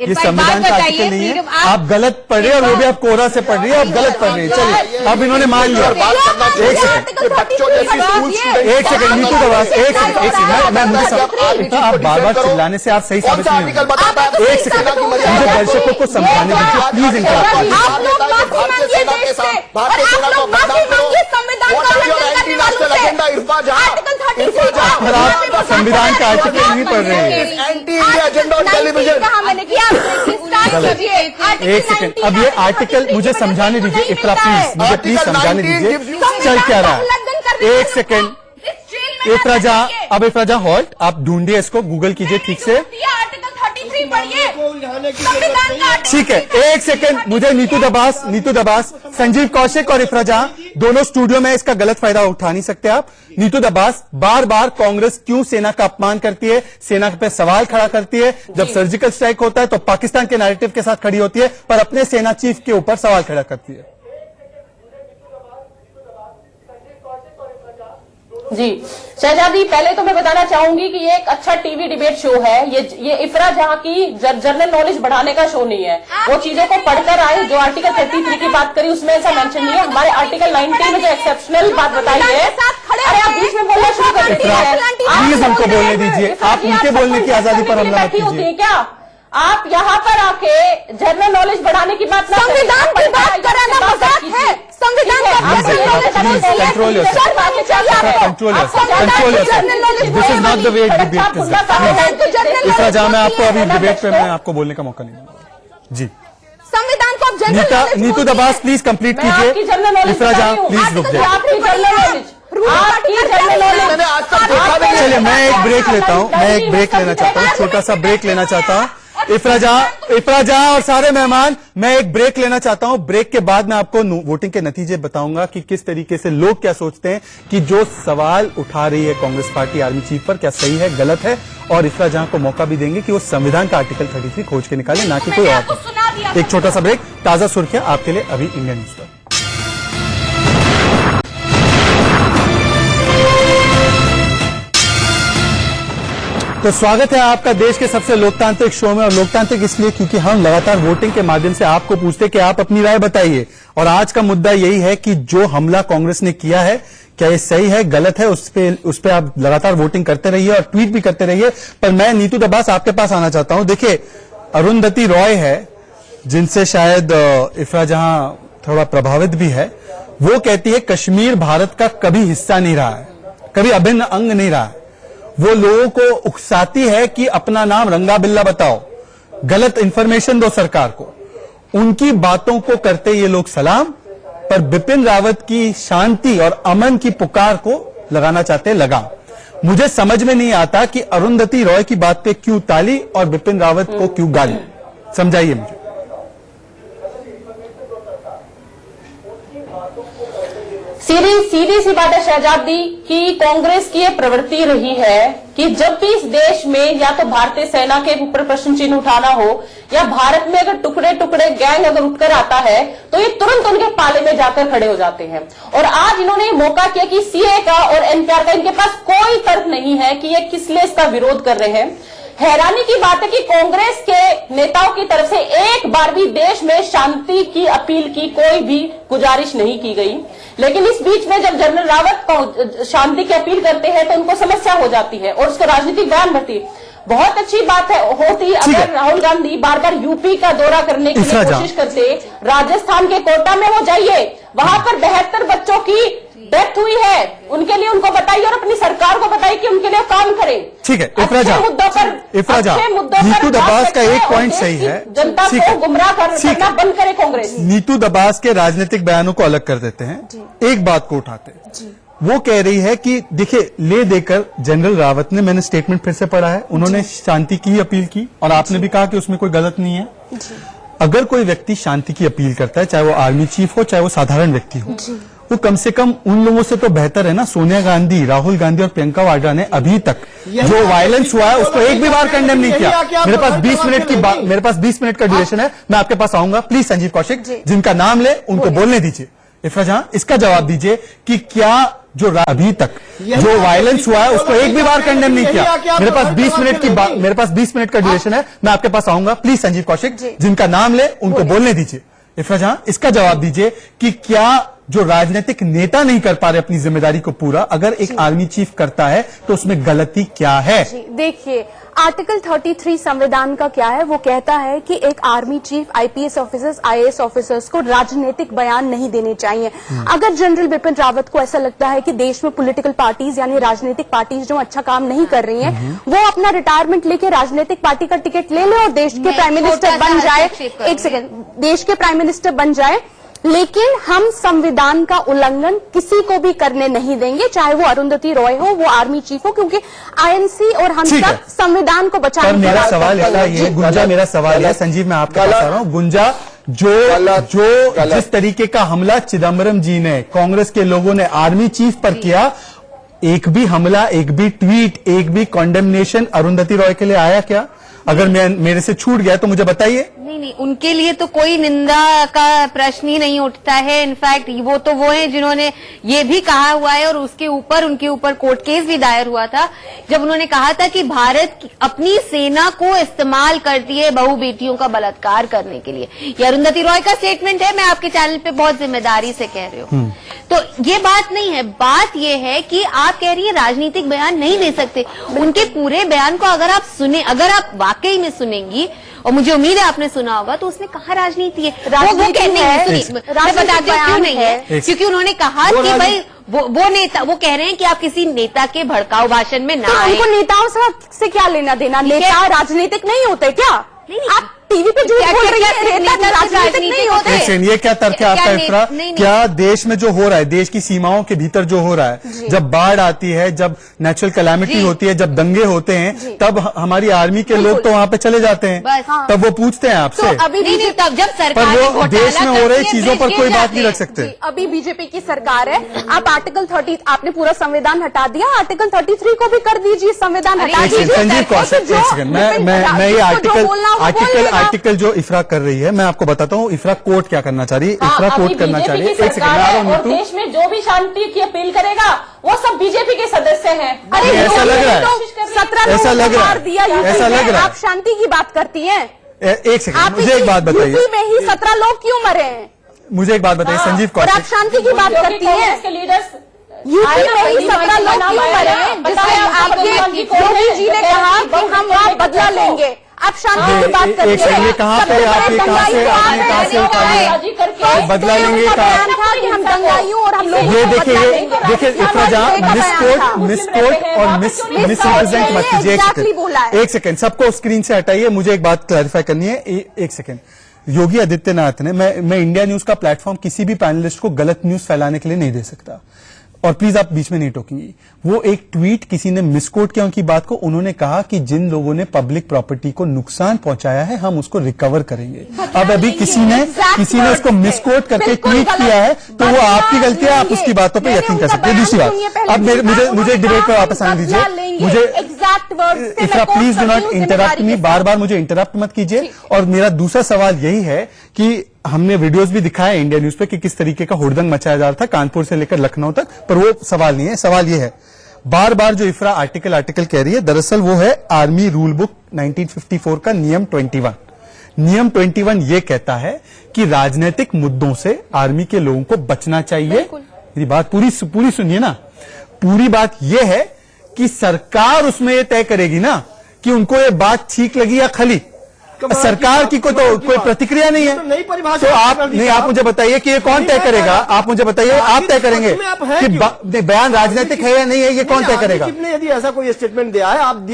ये संविधान का आर्टिकल नहीं है। आप गलत पढ़ रहे हैं, और वो भी आप कोरा से पढ़ रही है, आप गलत पढ़ रही है। चलिए, अब इन्होंने मान लिया। एक सेकंड नीतू दबास, एक सेकंड, मैं मुझे आप बार बार चिल्लाने से आप सही साबित नहीं होंगे। एक सेकंड, मुझे दर्शकों को समझाने दीजिए प्लीज। आप संविधान का आर्टिकल नहीं पढ़ रहे हैं। Anti India agenda on television. मैंने किया। एक सेकंड, अब ये आर्टिकल मुझे समझाने दीजिए इफ्रा, प्लीज मुझे प्लीज समझाने दीजिए चल क्या रहा है। एक सेकंड इफ्राजा, अब इफ्राजा हॉल्ट, आप ढूंढिए इसको, गूगल कीजिए ठीक से। आर्टिकल 33 पढ़िए। ठीक है, एक सेकंड, मुझे नीतू दबास, संजीव कौशिक और इफ्राजा दोनों स्टूडियो में इसका गलत फायदा उठा नहीं सकते आप। नीतू दबास, बार बार कांग्रेस क्यों सेना का अपमान करती है, सेना पे सवाल खड़ा करती है। जब सर्जिकल स्ट्राइक होता है तो पाकिस्तान के नैरेटिव के साथ खड़ी होती है, पर अपने सेना चीफ के ऊपर सवाल खड़ा करती है। जी शहजादी, पहले तो मैं बताना चाहूंगी कि ये एक अच्छा टीवी डिबेट शो है। ये इफ्रा जहां की जनरल नॉलेज बढ़ाने का शो नहीं है। वो चीजों को पढ़कर आए। जो आर्टिकल 33 की बात करी उसमें ऐसा मेंशन नहीं है। हमारे आर्टिकल 19 में जो एक्सेप्शनल बात बताई है, अरे आप बीच में बोलना शुरू कर देती है। प्लीज उनको बोलने दीजिए, आप उनके बोलने की आजादी पर हमला मत होती है कीजिए। क्या? आप यहाँ पर आके जनरल नॉलेज बढ़ाने की बात ना करें। संविधान की बात कराना मजाक है। संविधान का control this is not the way debate is. इफ्राजा, मैं आपको अभी डिबेट पे मैं आपको बोलने का मौका नहीं दूंगा। जी संविधान को आप जनरल नीतू दबास प्लीज कंप्लीट कीजिए। इफ्राजा प्लीज रुक जाइए। आपकी जनरल नॉलेज, आपकी जनरल नॉलेज मैंने आज तक देखा नहीं है। चलिए, मैं एक ब्रेक लेता हूं, मैं एक ब्रेक लेना चाहता हूं, छोटा सा ब्रेक लेना चाहता हूं। इफरा जहां और सारे मेहमान, मैं एक ब्रेक लेना चाहता हूं। ब्रेक के बाद मैं आपको वोटिंग के नतीजे बताऊंगा कि किस तरीके से लोग क्या सोचते हैं कि जो सवाल उठा रही है कांग्रेस पार्टी आर्मी चीफ पर, क्या सही है, गलत है। और इफरा जहां को मौका भी देंगे कि वो संविधान का आर्टिकल 33 खोज के निकाले, ना कि कोई और। एक छोटा सा ब्रेक, ताजा सुर्खियां आपके लिए अभी इंडियन न्यूज पर। तो स्वागत है आपका देश के सबसे लोकतांत्रिक शो में, और लोकतांत्रिक इसलिए क्योंकि हम लगातार वोटिंग के माध्यम से आपको पूछते हैं कि आप अपनी राय बताइए। और आज का मुद्दा यही है कि जो हमला कांग्रेस ने किया है, क्या ये सही है, गलत है, उस पे आप लगातार वोटिंग करते रहिए और ट्वीट भी करते रहिए। पर मैं नीतू दबास आपके पास आना चाहता हूं। देखिए, अरुंधति रॉय है, जिनसे शायद इफरा जहां थोड़ा प्रभावित भी है, वो कहती है कश्मीर भारत का कभी हिस्सा नहीं रहा है, कभी अभिन्न अंग नहीं रहा है। वो लोगों को उकसाती है कि अपना नाम रंगा बिल्ला बताओ, गलत इंफॉर्मेशन दो सरकार को। उनकी बातों को करते ये लोग सलाम, पर बिपिन रावत की शांति और अमन की पुकार को लगाना चाहते लगाम। मुझे समझ में नहीं आता कि अरुंधति रॉय की बात पे क्यों ताली और बिपिन रावत को क्यों गाली, समझाइए मुझे। सीधी सी बात है शहजादी कि कांग्रेस की ये प्रवृत्ति रही है कि जब भी इस देश में या तो भारतीय सेना के ऊपर प्रश्न चिन्ह उठाना हो, या भारत में अगर टुकड़े टुकड़े गैंग अगर उठकर आता है, तो ये तुरंत उनके पाले में जाकर खड़े हो जाते हैं। और आज इन्होंने मौका किया कि सीए का और एनपीआर का इनके पास कोई तर्क नहीं है कि ये किस लिए इसका विरोध कर रहे हैं। हैरानी की बात है कि कांग्रेस के नेताओं की तरफ से एक बार भी देश में शांति की अपील की कोई भी गुजारिश नहीं की गई। लेकिन इस बीच में जब जनरल रावत शांति की अपील करते हैं तो उनको समस्या हो जाती है और उसको राजनीतिक बयान भरती है। बहुत अच्छी बात है होती अगर राहुल गांधी बार बार यूपी का दौरा करने की कोशिश करते, राजस्थान के कोटा में वो जाइए, वहां पर 72 बच्चों की डेथ हुई है, उनके लिए उनको बताइए और अपनी सरकार को बताइए कि उनके लिए काम करें। ठीक है, इफराजा नीतू दबास का एक पॉइंट सही है, जनता को गुमराह करना बंद करे कांग्रेस। नीतू दबास के राजनीतिक बयानों को अलग कर देते हैं, एक बात को उठाते हैं। वो कह रही है कि देखिए, ले देकर जनरल रावत ने, मैंने स्टेटमेंट फिर से पढ़ा है, उन्होंने शांति की अपील की और आपने भी कहा कि उसमें कोई गलत नहीं है। अगर कोई व्यक्ति शांति की अपील करता है, चाहे वो आर्मी चीफ हो चाहे वो साधारण व्यक्ति हो, वो कम से कम उन लोगों से तो बेहतर है ना। सोनिया गांधी, राहुल गांधी और प्रियंका वाड्रा ने अभी तक जो वायलेंस हुआ है उसको एक भी बार कंडेम नहीं किया। मेरे पास 20 मिनट का ड्यूरेशन है, मैं आपके पास आऊंगा। प्लीज संजीव कौशिक, जिनका नाम ले उनको बोलने दीजिए। इफरा जहां, इसका जवाब दीजिए कि क्या जो अभी तक जो वायलेंस हुआ है उसको एक भी बार कंडेम नहीं किया। मेरे पास 20 मिनट का ड्यूरेशन है, मैं आपके पास आऊंगा। प्लीज संजीव कौशिक, जिनका नाम ले उनको बोलने दीजिए। इफरा जहां, इसका जवाब दीजिए कि क्या जो राजनीतिक नेता नहीं कर पा रहे अपनी जिम्मेदारी को पूरा, अगर एक आर्मी चीफ करता है तो उसमें गलती क्या है? देखिए, आर्टिकल 33 संविधान का क्या है, वो कहता है कि एक army chief, IPS officers, IAS officers को राजनीतिक बयान नहीं देने चाहिए। अगर जनरल बिपिन रावत को ऐसा लगता है कि देश में पॉलिटिकल पार्टीज यानी राजनीतिक पार्टीज जो अच्छा काम नहीं कर रही हैं, वो अपना रिटायरमेंट लेके राजनीतिक पार्टी का टिकट ले ले और देश के प्राइम मिनिस्टर बन जाए, एक सेकेंड, देश के प्राइम मिनिस्टर बन जाए, लेकिन हम संविधान का उल्लंघन किसी को भी करने नहीं देंगे, चाहे वो अरुंधति रॉय हो, वो आर्मी चीफ हो, क्योंकि आईएनसी और हम सब संविधान को बचाने के मेरा सवाल ये गुंजा, मेरा सवाल है संजीव, मैं आपके पास आ रहा हूं। गुंजा, जो जिस तरीके का हमला चिदम्बरम जी ने, कांग्रेस के लोगों ने आर्मी चीफ पर किया, एक भी हमला, एक भी ट्वीट, एक भी कॉन्डेमनेशन अरुंधति रॉय के लिए आया क्या? अगर मेरे से छूट गया तो मुझे बताइए। नहीं, उनके लिए तो कोई निंदा का प्रश्न ही नहीं उठता है। इनफैक्ट वो है जिन्होंने ये भी कहा हुआ है, और उसके ऊपर उनके ऊपर कोर्ट केस भी दायर हुआ था, जब उन्होंने कहा था कि भारत अपनी सेना को इस्तेमाल करती है बहू बेटियों का बलात्कार करने के लिए। ये अरुंधति रॉय का स्टेटमेंट है, मैं आपके चैनल पे बहुत जिम्मेदारी से कह रही हूँ। तो ये बात नहीं है, बात ये है कि आप कह रही है राजनीतिक बयान नहीं दे सकते। उनके पूरे बयान को अगर आप सुने, अगर आप वाकई में सुनेंगी, और मुझे उम्मीद है आपने सुना होगा, तो उसमें कहा राजनीति है। वो कहने मैं बताती हूँ क्यों नहीं है, क्योंकि उन्होंने कहा कि भाई वो नेता, वो कह रहे हैं कि आप किसी नेता के भड़काऊ भाषण में ना आए। उनको नेताओं से क्या लेना देना? नेता राजनीतिक नहीं होते क्या? नहीं, टीवी पे झूठ बोल रही है, नेता राजनीतिक नहीं होते। एक सेकंड, ये क्या तर्क है आपका इफ्रा? क्या देश में जो हो रहा है, देश की सीमाओं के भीतर जो हो रहा है, जब बाढ़ आती है, जब नेचुरल कैलामिटी होती है, जब दंगे होते हैं, तब हमारी आर्मी के लोग तो वहां पे चले जाते हैं, तब वो पूछते हैं आपसे। अभी नहीं, तब जब पर सरकार वो देश में हो रही चीजों पर कोई बात नहीं रख सकते। अभी बीजेपी की सरकार है, आप आर्टिकल 30, आपने पूरा संविधान हटा दिया, आर्टिकल 33 को भी कर दीजिए, संविधान हटा एक सेकंड, दीजिए। संजीव कौशिक, एक सेकंड, मैं ये आर्टिकल जो इफ्रा कर रही है, मैं आपको बताता हूँ इफ्रा कोर्ट क्या करना चाह रही है। इफ्रा कोर्ट करना चाह रही है, एक सेकंड, और देश में जो भी शांति की अपील करेगा वो सब बीजेपी के सदस्य हैं। अरे ऐसा लग रहा है, 17 ऐसा लग रहा है, दिया, ऐसा लग रहा है। आप शांति की बात करती हैं। एक सेकंड, मुझे एक बात बताइए, यूपी में ही 17 लोग क्यों मरे हैं? मुझे एक बात बताइए संजीव और आप कौशिक, शांति की बात करती हैं। इसके लीडर्स यूपी में ही 17 लोग क्यों मरे हैं? जिसमें आपके योगी जी ने कहा कि हम वहाँ बदला लेंगे, आप शांति की बात करते एक सेकंड, ये कहाँ पे आप ये कहाँ से आपने कहाँ से उठा लिया? बदला लेंगे का कहाँ? बयान था कि हम दंगाइयों और हम लोग ये देखिए इफ्रा जहाँ मिसकोट और मिसरिप्रेजेंट मत कीजिए। एक सेकंड, सबको स्क्रीन से हटाइए, मुझे एक बात क्लैरिफाई करनी है। एक सेकंड, योगी आदित्यनाथ ने, मैं इंडिया न्यूज का प्लेटफॉर्म किसी भी पैनलिस्ट को गलत न्यूज फैलाने के लिए नहीं दे सकता, और प्लीज आप बीच में नहीं टोकेंगी। वो एक ट्वीट किसी ने मिसकोट किया उनकी बात को, उन्होंने कहा कि जिन लोगों ने पब्लिक प्रॉपर्टी को नुकसान पहुंचाया है हम उसको रिकवर करेंगे। अब अभी किसी ने उसको मिसकोट करके ट्वीट किया है, तो वो आपकी गलती है, आप उसकी बातों पे यकीन कर सकते हैं। दूसरी बात, अब मुझे डिबेट पर वापस आने दीजिए। मुझे Ifra please do not interrupt me, बार बार मुझे इंटरप्ट मत कीजिए। और मेरा दूसरा सवाल यही है कि हमने वीडियोस भी दिखाए इंडिया न्यूज पे कि किस तरीके का हुड़दंग मचाया जा रहा था कानपुर से लेकर लखनऊ तक, पर वो सवाल नहीं है। सवाल ये है, बार बार जो इफ्रा आर्टिकल कह रही है, दरअसल वो है आर्मी रूल बुक 1954 का नियम 21। नियम 21 ये कहता है कि राजनीतिक मुद्दों से आर्मी के लोगों को बचना चाहिए। मेरी बात पूरी सुनिए ना, पूरी बात ये है कि सरकार उसमें ये तय करेगी ना कि उनको ये बात ठीक लगी या खली। सरकार की कोई प्रतिक्रिया नहीं है, तो आप मुझे बताइए कि ये कौन तय करेगा? आप मुझे बताइए, आप तय करेंगे कि बयान राजनीतिक है या नहीं है, ये कौन तय करेगा? यदि ऐसा कोई स्टेटमेंट दिया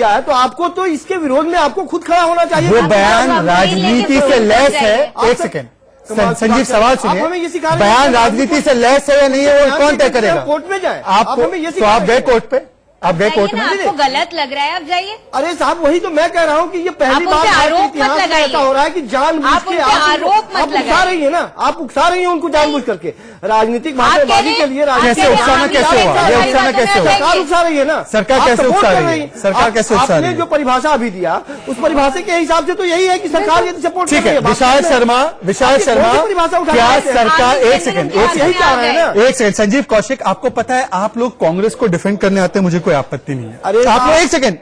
है तो आपको तो इसके विरोध में आपको खुद खड़ा होना चाहिए। वो बयान राजनीति से लैस है। एक सेकेंड संजीव, सवाल सुनिए, बयान राजनीति से लैस है या नहीं है, वो कौन तय करेगा? कोर्ट में जाए तो आप गए कोर्ट पे, आप गए कोर्ट में? आपको गलत लग रहा है, आप जाइए। अरे साहब, वही तो मैं कह रहा हूँ कि ये पहली बार ऐसा हो रहा है कि जानबूझ के आप उकसा रही है ना, आप उकसा रही हैं उनको जानबूझ करके राजनीतिक भाषणबाजी के लिए। कैसे उकसाना कैसे हुआ? ये उकसाना कैसे हुआ? सरकार उकसा रही है ना, सरकार कैसे उकसा रही है? सरकार कैसे उकसा रही है? आपने जो परिभाषा अभी दिया उस परिभाषा के हिसाब से तो यही है कि सरकार यदि सपोर्ट। ठीक है, विशाल शर्मा क्या सरकार, एक सेकंड यही चाह रहे हैं ना। एक सेकंड संजीव कौशिक, आपको पता है आप लोग कांग्रेस को डिफेंड करने आते हैं, मुझे कोई आपत्ति नहीं है। आप लोग, एक सेकंड,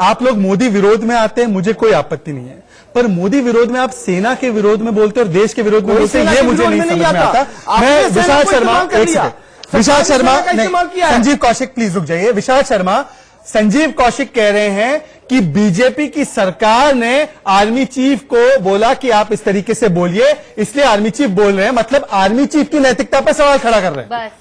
आप लोग मोदी विरोध में आते हैं, मुझे कोई आपत्ति नहीं है, पर मोदी विरोध में आप सेना के विरोध में बोलते और देश के विरोध में बोलते, ये मुझे नहीं समझ में आता। मैं विशाल शर्मा, एक सेकंड, विशाल शर्मा नहीं, संजीव कौशिक प्लीज रुक जाइए। विशाल शर्मा, संजीव कौशिक कह रहे हैं कि बीजेपी की सरकार ने आर्मी चीफ को बोला कि आप इस तरीके से बोलिए, इसलिए आर्मी चीफ बोल रहे हैं, मतलब आर्मी चीफ की नैतिकता पर सवाल खड़ा कर रहे हैं। बस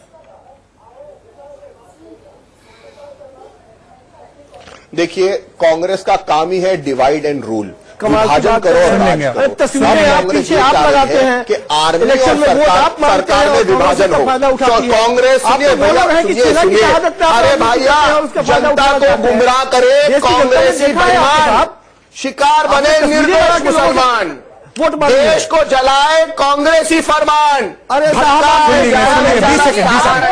देखिए, कांग्रेस का काम ही है डिवाइड एंड रूल, विभाजन करो और राज करो। तस्वीरें आप पीछे आप लगाते हैं कि आर्मी इलेक्शन और में वोट आप मांगते सरकार हैं में और विभाजन हो। फायदा उठाती है। कांग्रेस आप तो बोल रहे हैं कि सेना की शहादत पे आप अरे राजनीति भैया, करते हैं, उसका फायदा जनता उठाना को चाहते हैं। गुमराह करे देश की जनता ने कांग्रेसी देखा है आपके बेईमान, साथ। शिकार बने आपने तस्वीरें निर्दोष लगा के मुसलमान, वोट मांगे। देश को जलाए कांग्रेसी फरमान। अरे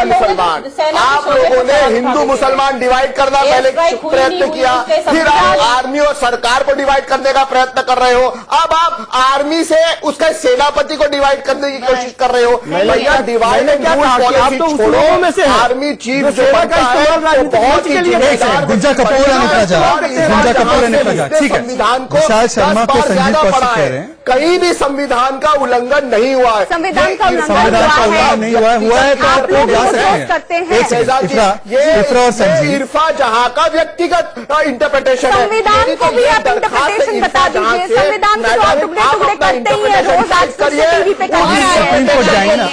मुसलमान। सेना आप की लोगों ने शौर्य हिंदू मुसलमान डिवाइड करना पहले प्रयत्न किया, फिर आप आर्मी और सरकार को डिवाइड करने का प्रयत्न कर रहे हो, अब आप आर्मी से उसके सेनापति को डिवाइड करने की कोशिश कर रहे हो। भैया, डिवाइड एंड रूल पॉलिसी छोड़ो, आर्मी चीफ जो बनता है बहुत ही गुंजा कपूर ने निपटा जा, गुंजा कपूर ने निपटा जा। ठीक है, संविधान को विशाल शर्मा को संजीव कौशिक कह रहे हैं कहीं भी संविधान का उल्लंघन नहीं हुआ है। संविधान का उल्लंघन संविधान का उल्लंघन नहीं हुआ है तो आप लोग जा सकते हैं। एक शहजाद जी, इफ्रा और संजीव, ये इरफा जहां का व्यक्तिगत इंटरप्रिटेशन है। संविधान को भी आप इंटरप्रिटेशन बता दीजिए। संविधान को आप टुकड़े टुकड़े करते ही हैं, रोज आज टीवी पे सुप्रीम कोर्ट जाएंगे ना।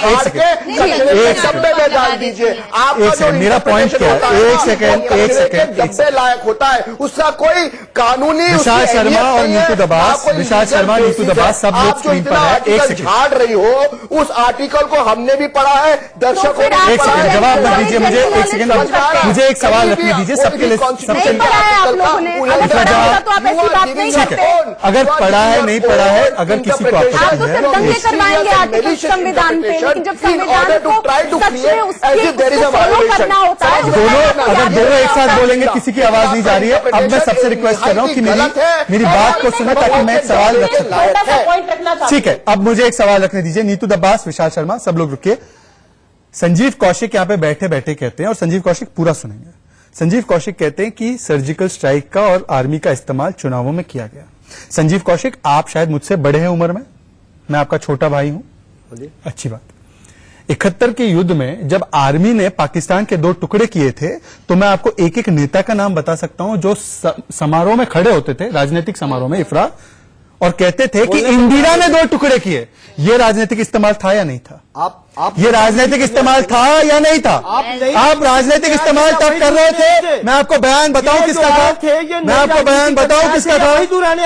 एक डब्बे में डाल दीजिए। आपका जो मेरा पॉइंट क्या है, एक सेकंड डब्बे लायक होता है, उसका कोई कानूनी विशाल शर्मा और नीतू दबास, विशाल शर्मा नीतू दबास सब लोग स्क्रीन पर है। एक सेकंड झाड़ रही हो, उस आर्टिकल को हमने भी पढ़ा है, दर्शकों ने एक सेकंड जवाब मत दीजिए मुझे। एक सेकंड मुझे एक सवाल रखने दीजिए सबके लिए। अगर पढ़ा है नहीं पढ़ा है, अगर किसी को आपत्ति है दंगे करवाएंगे आर्टिकल संविधान पे, लेकिन जब संविधान को सच में उसको फॉलो करना होता है। दोनों अगर दोनों एक साथ बोलेंगे, किसी की आवाज नहीं जा रही है। अब मैं सबसे रिक्वेस्ट कर रहा हूँ कि मेरी बात को सुने ताकि मैं एक सवाल रख सकूं। ठीक है, अब मुझे एक सवाल रखने दीजिए। नीतू दब्बास, विशाल शर्मा, सब लोग रुकिए। संजीव कौशिक यहाँ पे बैठे बैठे कहते हैं, और संजीव कौशिक पूरा सुनेंगे। संजीव कौशिक कहते हैं कि सर्जिकल स्ट्राइक का और आर्मी का इस्तेमाल चुनावों में किया गया। संजीव कौशिक, आप शायद मुझसे बड़े हैं उम्र में, मैं आपका छोटा भाई हूं। अच्छी बात। 71 के युद्ध में जब आर्मी ने पाकिस्तान के 2 टुकड़े किए थे, तो मैं आपको एक एक नेता का नाम बता सकता हूं जो समारोह में खड़े होते थे, राजनीतिक समारोह में, इफ्रा, और कहते थे कि इंदिरा ने 2 टुकड़े किए। ये राजनीतिक इस्तेमाल था या नहीं था? ये राजनीतिक इस्तेमाल था या नहीं था? आप राजनीतिक इस्तेमाल तब कर रहे थे। मैं आपको बयान बताऊं किसका था, मैं आपको बयान बताऊं किसका था।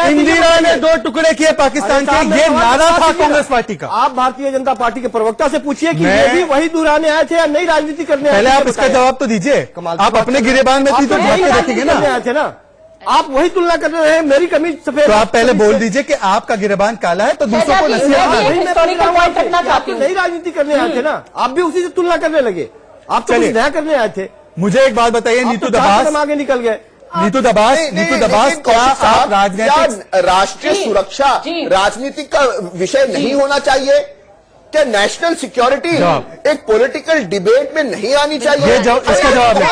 इंदिरा ने 2 टुकड़े किए पाकिस्तान के, ये नारा था कांग्रेस पार्टी का। आप भारतीय जनता पार्टी के प्रवक्ता से पूछिए कि ये भी वही दुराने आए थे या नई राजनीति करने आए थे। पहले आप इसका जवाब तो दीजिए। आप अपने गिरेबान में थी तो ढांक के रखेंगे ना। आए थे ना, आप वही तुलना कर रहे हैं। मेरी कमीज सफेद, तो आप पहले बोल दीजिए कि आपका गिरेबान काला है तो दूसरों को नसीहत नई राजनीति करने आए थे ना, आप भी उसी से तुलना करने लगे। आप तो कुछ नया करने आए थे। मुझे एक बात बताइए, नीतू दबास आगे निकल गए। नीतू दबास, क्या आप राजनीतिक राष्ट्रीय सुरक्षा राजनीति का विषय नहीं होना चाहिए? क्या नेशनल सिक्योरिटी एक पॉलिटिकल डिबेट में नहीं आनी चाहिए? इसका जवाब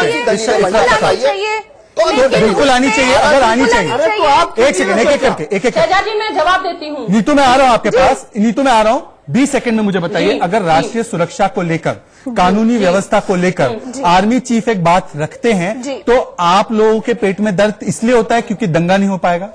चाहिए। बिल्कुल आनी चाहिए, अगर आनी चाहिए। तो आप एक सेकंड, एक एक करके, एक एक। शहजाद जी, मैं जवाब देती हूँ। नीतू में आ रहा हूं आपके पास, नीतू में आ रहा हूं। 20 सेकंड में मुझे बताइए, अगर राष्ट्रीय सुरक्षा को लेकर, कानूनी व्यवस्था को लेकर आर्मी चीफ एक बात रखते हैं, तो आप लोगों के पेट में दर्द इसलिए होता है क्योंकि दंगा नहीं हो पाएगा?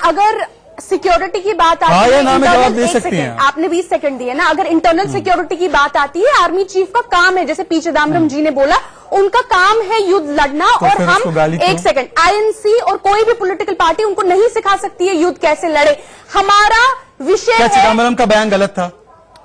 अगर सिक्योरिटी की बात आती हाँ, है, नाम जवाब दे सकती हैं। आपने 20 सेकंड दिए ना। अगर इंटरनल सिक्योरिटी की बात आती है, आर्मी चीफ का काम है, जैसे पी चिदम्बरम जी ने बोला, उनका काम है युद्ध लड़ना। तो और हम एक सेकंड, आईएनसी और कोई भी पॉलिटिकल पार्टी उनको नहीं सिखा सकती है युद्ध कैसे लड़े। हमारा विषय क्या चिदम्बरम का बयान गलत था?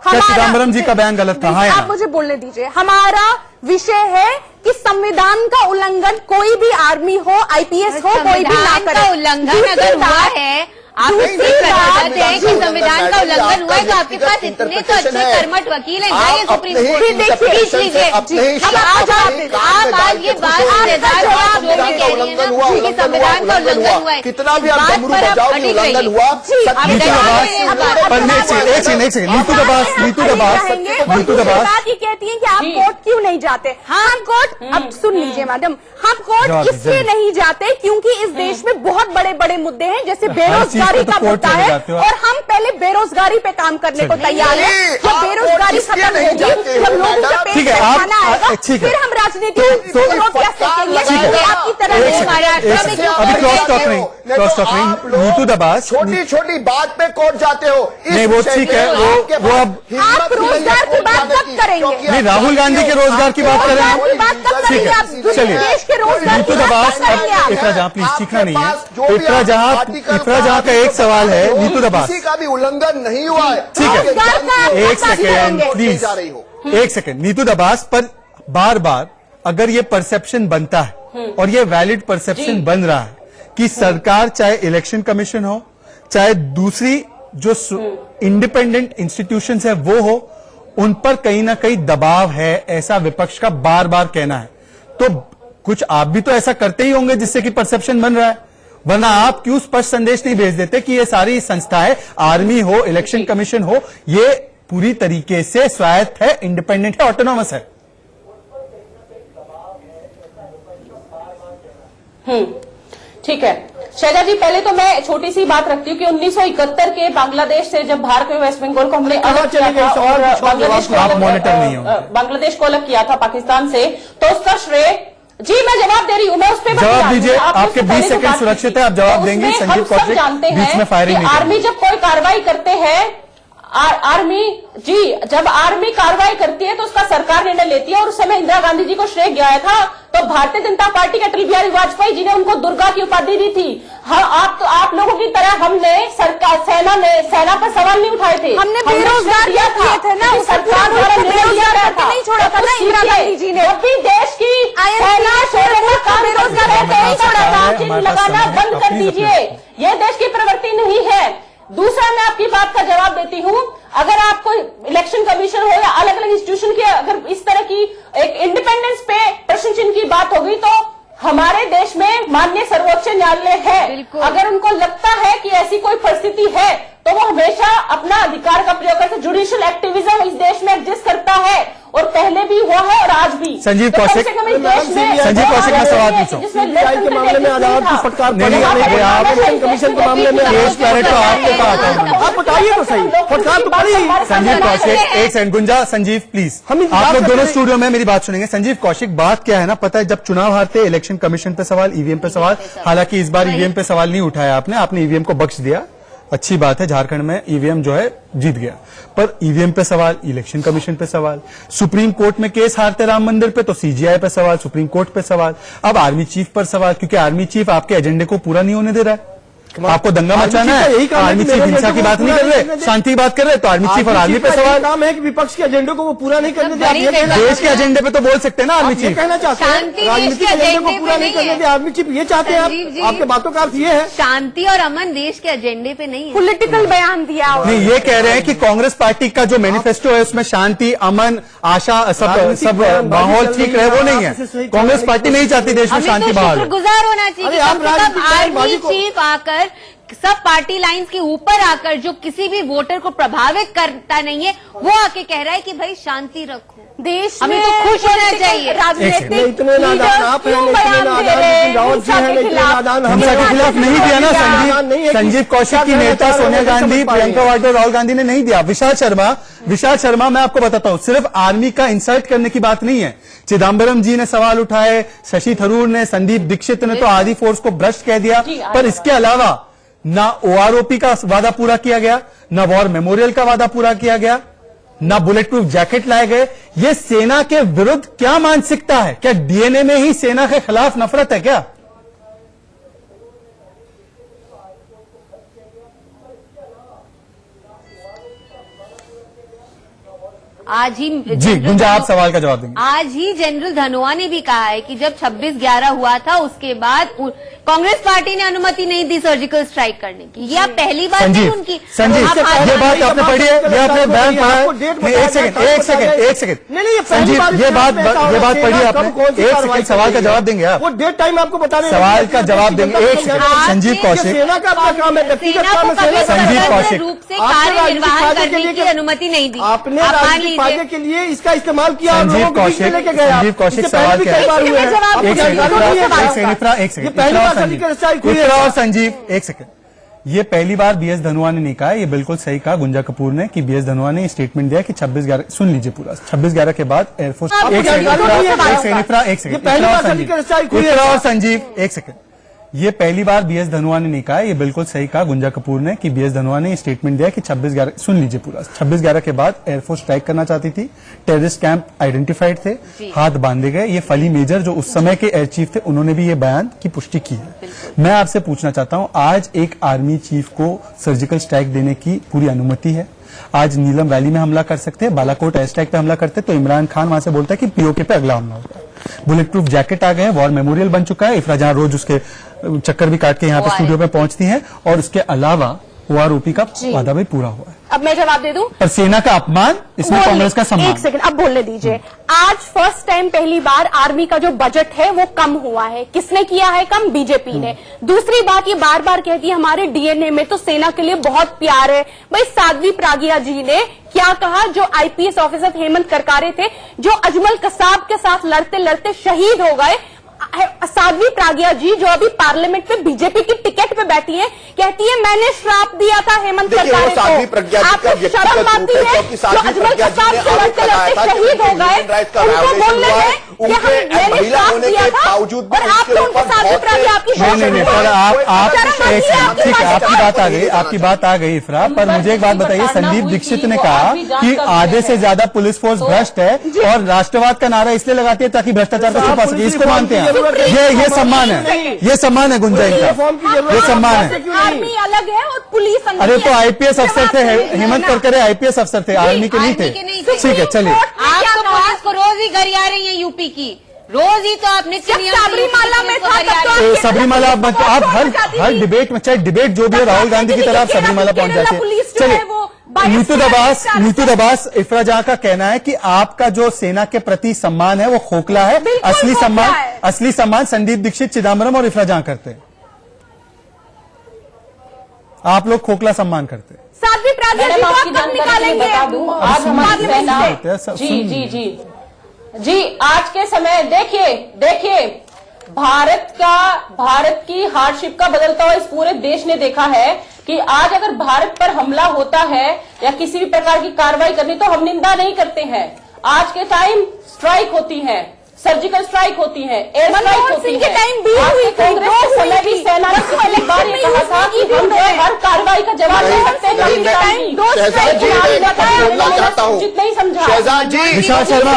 क्या चिदम्बरम जी का बयान गलत था? हाँ, आप मुझे बोलने दीजिए। हमारा विषय है कि संविधान का उल्लंघन कोई भी आर्मी हो, आईपीएस हो, कोई भी ना करे। उल्लंघन अगर हुआ है, आप दूसरी बात है कि संविधान का उल्लंघन हुआ है, तो आपके पास इतने तो अच्छे कर्मठ वकील हैं, जाइए सुप्रीम कोर्ट, पूछ लीजिए। अब आप आज ये बात आप जो भी कह रही है कि संविधान का उल्लंघन हुआ है, कितना भी आप डमरू बजाओ कि उल्लंघन हुआ। नीतू दबास बात ये कहती है कि आप कोर्ट क्यों नहीं जाते? हम कोर्ट, अब सुन लीजिए मैडम, हम कोर्ट इसलिए नहीं जाते क्योंकि इस देश में बहुत बड़े बड़े मुद्दे हैं, जैसे बेरोजगारी का मुद्दा है, और हम पहले बेरोजगारी पे काम करने को तैयार हैं। जब बेरोजगारी खत्म होगी, जब लोगों का पेट में खाना आएगा, फिर हम राजनीति आपकी तरह नीतू दबास छोटी छोटी बात पे कोर्ट जाते हो। नहीं, वो ठीक है, वो अब आप रोजगार की बात कब करेंगे? नहीं, राहुल गांधी के रोजगार की बात करें। ठीक है, चलिए। नीतू दबास, अब इफ्रा जहां प्लीज सीखना नहीं है। इफ्रा जहां का एक सवाल है, नीतू दबास, किसी का भी उल्लंघन नहीं हुआ है। ठीक है, एक सेकेंड प्लीज, एक सेकेंड। नीतू दबास, पर बार बार अगर ये परसेप्शन बनता है और ये वैलिड परसेप्शन बन रहा है कि सरकार, चाहे इलेक्शन कमीशन हो, चाहे दूसरी जो इंडिपेंडेंट इंस्टीट्यूशंस है वो हो, उन पर कहीं ना कहीं दबाव है, ऐसा विपक्ष का बार बार कहना है, तो कुछ आप भी तो ऐसा करते ही होंगे जिससे कि परसेप्शन बन रहा है। वरना आप क्यों स्पष्ट संदेश नहीं भेज देते कि ये सारी संस्थाएं, आर्मी हो, इलेक्शन कमीशन हो, ये पूरी तरीके से स्वायत्त है, इंडिपेंडेंट है, ऑटोनॉमस है? ठीक है शैजा जी, पहले तो मैं छोटी सी बात रखती हूँ कि 1971 के बांग्लादेश से जब भारत में वेस्ट बंगाल को हमने अलग किया था और बांग्लादेश को अलग किया था पाकिस्तान से, तो उसका श्रेय जी मैं जवाब दे रही हूँ, मैं उस पर जवाब दीजिए। आपके 20 सेकंड सुरक्षित है, आप जवाब देंगे। संजीव कौशिक जानते बीच में फायरिंग हैं आर्मी जब कोई कार्रवाई करते हैं, आर्मी जी जब आर्मी कार्रवाई करती है तो उसका सरकार निर्णय लेती है, और उस समय इंदिरा गांधी जी को श्रेय गया था तो भारतीय जनता पार्टी के अटल बिहारी वाजपेयी जी ने उनको दुर्गा की उपाधि दी थी। हाँ, आप लोगों की तरह हमने सरकार सेना पर सवाल नहीं उठाए थे, हमने बेरोजगार किए थे ना, सरकार द्वारा निर्णय लिया गया था, नहीं छोड़ा था ना इंदिरा गांधी जी ने। जब भी देश की सेना लगाना बंद कर दीजिए, ये देश की प्रवृत्ति नहीं है। दूसरा मैं आपकी बात का जवाब देती हूँ, अगर आपको इलेक्शन कमीशन हो या अलग अलग इंस्टीट्यूशन की अगर इस तरह की एक इंडिपेंडेंस पे प्रश्न चिन्ह की बात होगी तो हमारे देश में माननीय सर्वोच्च न्यायालय है, अगर उनको लगता है कि ऐसी कोई परिस्थिति है तो वो हमेशा अपना अधिकार का प्रयोग करते। जुडिशियल एक्टिविज्म इस देश में एग्जिस्ट करता है और पहले भी हुआ है और आज भी। संजीव कौशिक, संजीव कौशिक मैं सवाल पूछूं के मामले में अदालत की फटकार कमीशन के मामले में आप बताइए तो सही, फटकार तो पड़ी। संजीव कौशिक एक सेकंड, गुंजा संजीव प्लीज, आप लोग दोनों स्टूडियो में मेरी बात सुनेंगे। संजीव कौशिक, बात क्या है ना, पता है जब चुनाव हारते इलेक्शन कमीशन पे सवाल, ईवीएम पे सवाल, हालांकि इस बार ईवीएम पे सवाल नहीं उठाया आपने ईवीएम को बख्श दिया, अच्छी बात है, झारखंड में ईवीएम जो है जीत गया, पर ईवीएम पे सवाल, इलेक्शन कमीशन पे सवाल, सुप्रीम कोर्ट में केस हारते राम मंदिर पे तो सीजीआई पे सवाल, सुप्रीम कोर्ट पे सवाल, अब आर्मी चीफ पर सवाल, क्योंकि आर्मी चीफ आपके एजेंडे को पूरा नहीं होने दे रहा है। आपको दंगा मचाना है, आर्मी चीफ हिंसा की बात नहीं कर रहे, शांति की बात कर रहे, तो आर्मी चीफ और आर्मी पे सवाल। काम है कि विपक्ष के एजेंडे को वो पूरा नहीं करने दे, देश के एजेंडे पे तो बोल सकते हैं ना आर्मी चीफ, कहना चाहते हैं राजनीतिक एजेंडे को पूरा नहीं करने दे आर्मी चीफ, ये चाहते हैं आप? आपके बातों का अर्थ ये है शांति और अमन देश के एजेंडे पे नहीं है, पॉलिटिकल बयान दिया। नहीं, ये कह रहे हैं कि कांग्रेस पार्टी का जो मैनिफेस्टो है उसमें शांति, अमन, आशा, सब माहौल ठीक रहे, वो नहीं है। कांग्रेस पार्टी नहीं चाहती देश में शांति बहाल। गुजार होना चाहिए, आर्मी चीफ आकर सब पार्टी लाइंस के ऊपर आकर जो किसी भी वोटर को प्रभावित करता नहीं है वो आके कह रहा है कि भाई शांति रखो। देश हमें तो खुश होना चाहिए। राजनीतिक इतने नादान आप हैं, इतने नादान रावत जी हैं, इतने नादान हिंसा के खिलाफ नहीं दिया ना संजीव कौशिक की नेता सोनिया गांधी, प्रियंका वाड्रा, राहुल गांधी ने नहीं दिया। विशाल शर्मा मैं आपको बताता हूं, सिर्फ आर्मी का इंसल्ट करने की बात नहीं है, चिदम्बरम जी ने सवाल उठाए, शशि थरूर ने, संदीप दीक्षित ने तो आधी फोर्स को भ्रष्ट कह दिया, पर इसके अलावा ना ओआरओपी का वादा पूरा किया गया, ना वॉर मेमोरियल का वादा पूरा किया गया, ना बुलेट प्रूफ जैकेट लाए गए। ये सेना के विरुद्ध क्या मानसिकता है? क्या डीएनए में ही सेना के खिलाफ नफरत है क्या? आज ही जी गुंजा, आप सवाल का जवाब देंगे। आज ही जनरल धनोआ ने भी कहा है कि जब 26/11 हुआ था उसके बाद कांग्रेस पार्टी ने अनुमति नहीं दी सर्जिकल स्ट्राइक करने की। ये आप पहली बात नहीं उनकी। संजीव, ये बात आपने पढ़ी है, ये आपने बयान पढ़ा है। एक सेकंड संजीव, ये बात पढ़ी आपने, एक सेकंड सवाल का जवाब देंगे आप? वो डेट टाइम आपको बता रहे हैं, सवाल का जवाब देंगे। एक सेकंड संजीव कौशिक, सेना का अपना काम है, व्यक्तिगत काम है। संजीव कौशिक रूप से कार्य निर्वाहन करने की अनुमति नहीं दी, आपने राजनीतिक फायदे के लिए इसका इस्तेमाल किया। संजीव कौशिक सवाल क्या है? और संजीव एक सेकंड, ये पहली बार बीएस धनोआ ने नहीं कहा, ये बिल्कुल सही कहा गुंजा कपूर ने कि बीएस धनोआ ने स्टेटमेंट दिया कि 26/11, सुन लीजिए पूरा, 26/11 के बाद एयरफोर्स। एक सेकंड, ये पहली बार बीएस धनोआ ने नहीं कहा, ये बिल्कुल सही कहा गुंजा कपूर ने कि बीएस धनोआ ने स्टेटमेंट दिया कि 26/11, सुन लीजिए पूरा, 26/11 के बाद एयरफोर्स स्ट्राइक करना चाहती थी, टेररिस्ट कैंप आइडेंटिफाइड थे, हाथ बांधे गए। ये फली मेजर जो उस समय के एयर चीफ थे उन्होंने भी ये बयान की पुष्टि की है। मैं आपसे पूछना चाहता हूं, आज एक आर्मी चीफ को सर्जिकल स्ट्राइक देने की पूरी अनुमति है। आज नीलम वैली में हमला कर सकते हैं, बालाकोट एयर स्ट्राइक पे हमला करते तो इमरान खान वहां से बोलता है कि पीओके पे अगला हमला होगा। बुलेट प्रूफ जैकेट आ गए, वॉर मेमोरियल बन चुका है, इफ्रा जहां रोज उसके चक्कर भी काट के यहाँ पे स्टूडियो पे पहुंचती हैं, और उसके अलावा ओआरओपी का वादा भी पूरा हुआ है। अब मैं जवाब दे दूं? पर सेना का अपमान, इसमें कांग्रेस का सम्मान। एक सेकंड, अब बोलने दीजिए। आज फर्स्ट टाइम पहली बार आर्मी का जो बजट है वो कम हुआ है। किसने किया है कम? बीजेपी ने। दूसरी बात, ये बार बार कहती है हमारे डीएनए में तो सेना के लिए बहुत प्यार है। भाई साध्वी प्राज्ञा जी ने क्या कहा? जो आईपीएस ऑफिसर हेमंत करकारे थे, जो अजमल कसाब के साथ लड़ते लड़ते शहीद हो गए, साध्वी प्रज्ञा जी जो अभी पार्लियामेंट में बीजेपी की टिकट पे बैठी हैं, कहती है मैंने श्राप दिया था हेमंत करकरे को। साध्वी प्रज्ञा जी का व्यक्तिगत रूप है, क्योंकि साध्वी प्रज्ञा जी ने आरोप लगाया था कि ह्यूमन राइट का वायोलेशन हुआ है, उनके महिला होने के बावजूद भी उनके ऊपर नहीं, पर आप ठीक है, आपकी बात आ गई इफ्रा, पर मुझे एक बात बताइए, संदीप दीक्षित ने कहा कि आधे से ज्यादा पुलिस फोर्स भ्रष्ट है और राष्ट्रवाद का नारा इसलिए लगाती है ताकि भ्रष्टाचार को छुपा सके। इसको मानते हैं, ये सम्मान है, ये सम्मान है गुंजाइन का, ये सम्मान है। आर्मी अलग है और पुलिस अलग है। अरे तो आईपीएस अफसर थे, हेमंत करकरे आईपीएस अफसर थे, आर्मी के नहीं थे। ठीक है, चलिए। आपको पुलिस को रोज ही गरिया रही है यूपी की, रोज ही तो आपने सबरीमाला में था, सबरीमाला आप हर डिबेट में, चाहे डिबेट जो भी है, राहुल गांधी की तरह आप सबरीमाला पहुंच जाते हैं। चलिए, नीतू दबास, इफ्रा जहां का कहना है कि आपका जो सेना के प्रति सम्मान है वो खोखला है, असली सम्मान संदीप दीक्षित, चिदम्बरम और इफ्रा जहां करते हैं, आप लोग खोखला सम्मान करते हैं। साध्वी प्रज्ञा जी को आप कब निकालेंगे? बता दूं, आज हमारी सेना जी आज के समय देखिए भारत की हार्डशिप का बदलता हुआ इस पूरे देश ने देखा है कि आज अगर भारत पर हमला होता है या किसी भी प्रकार की कार्रवाई करनी तो हम निंदा नहीं करते हैं। आज के टाइम स्ट्राइक होती है, सर्जिकल स्ट्राइक होती है, एयर स्ट्राइक होती है। टाइम भी हुई, कांग्रेस के समय भी सेना ने पिछली बार ये कहा था कि हम हर कार्रवाई का जवाब दे सकते हैं। शहजाद जी, मैं बोलना चाहता हूँ, नहीं समझा शहजाद जी, विशाल शर्मा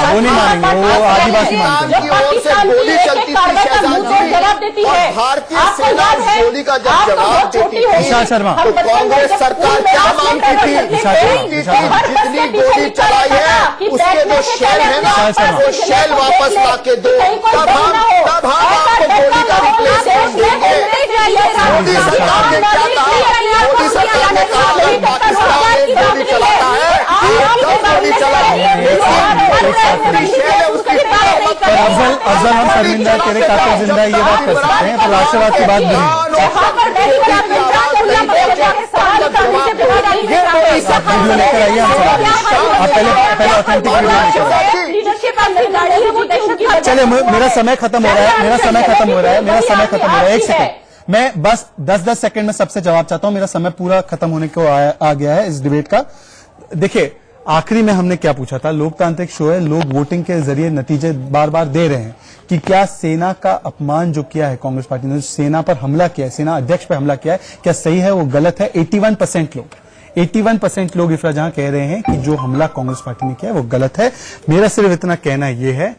वो नहीं मानेंगे, वो आदिवासी मानते हैं। पाकिस्तान गोली चलती थी शहजाद जी, जवाब देती और है भारतीय सेना गोली का जब जवाब देती थी विशाल शर्मा, तो कांग्रेस सरकार क्या मांगती थी? जितनी गोली चलाई है उसके जो शेल है ना, वो शेल वापस ला के दो, तब हम आपको गोली का रिप्लेसमेंट देंगे। मोदी सरकार ने क्या कहा? मोदी सरकार ने कहा अगर पाकिस्तान में गोली चलाता है तब गोली चलाएगी, शेल है उसकी अफजल हम शर्मिंदा तेरे काफी जिंदा ये बात कर सकते हैं, तो राष्ट्रवाद की बात नहीं। आप वीडियो लेकर आइए, आप पहले ऑथेंटिक वीडियो लेकर। चलिए, मेरा समय खत्म हो रहा है, एक सेकंड, मैं बस 10 सेकंड में सबसे जवाब चाहता हूं, मेरा समय पूरा खत्म होने को आ गया है इस डिबेट का। देखिए, आखिरी में हमने क्या पूछा था, लोकतांत्रिक शो है, लोग वोटिंग के जरिए नतीजे बार बार दे रहे हैं कि क्या सेना का अपमान जो किया है कांग्रेस पार्टी ने, सेना पर हमला किया है, सेना अध्यक्ष पर हमला किया है, क्या सही है, वो गलत है? 81% लोग इफ्रा जहां कह रहे हैं कि जो हमला कांग्रेस पार्टी ने किया है वो गलत है। मेरा सिर्फ इतना कहना यह है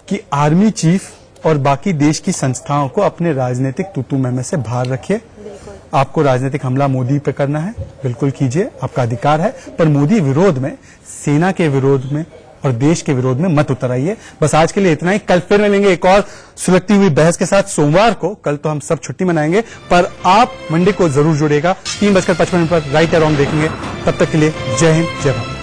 कि आर्मी चीफ और बाकी देश की संस्थाओं को अपने राजनीतिक तूतू में से बाहर रखिए। आपको राजनीतिक हमला मोदी पे करना है, बिल्कुल कीजिए, आपका अधिकार है, पर मोदी विरोध में, सेना के विरोध में और देश के विरोध में मत उतर आइए। बस आज के लिए इतना ही। कल फिर मिलेंगे एक और सुलगती हुई बहस के साथ सोमवार को। कल तो हम सब छुट्टी मनाएंगे, पर आप मंडे को जरूर जुड़ेगा। 3:55 पर राइट या रॉन्ग देखेंगे। तब तक के लिए जय हिंद, जय भारत।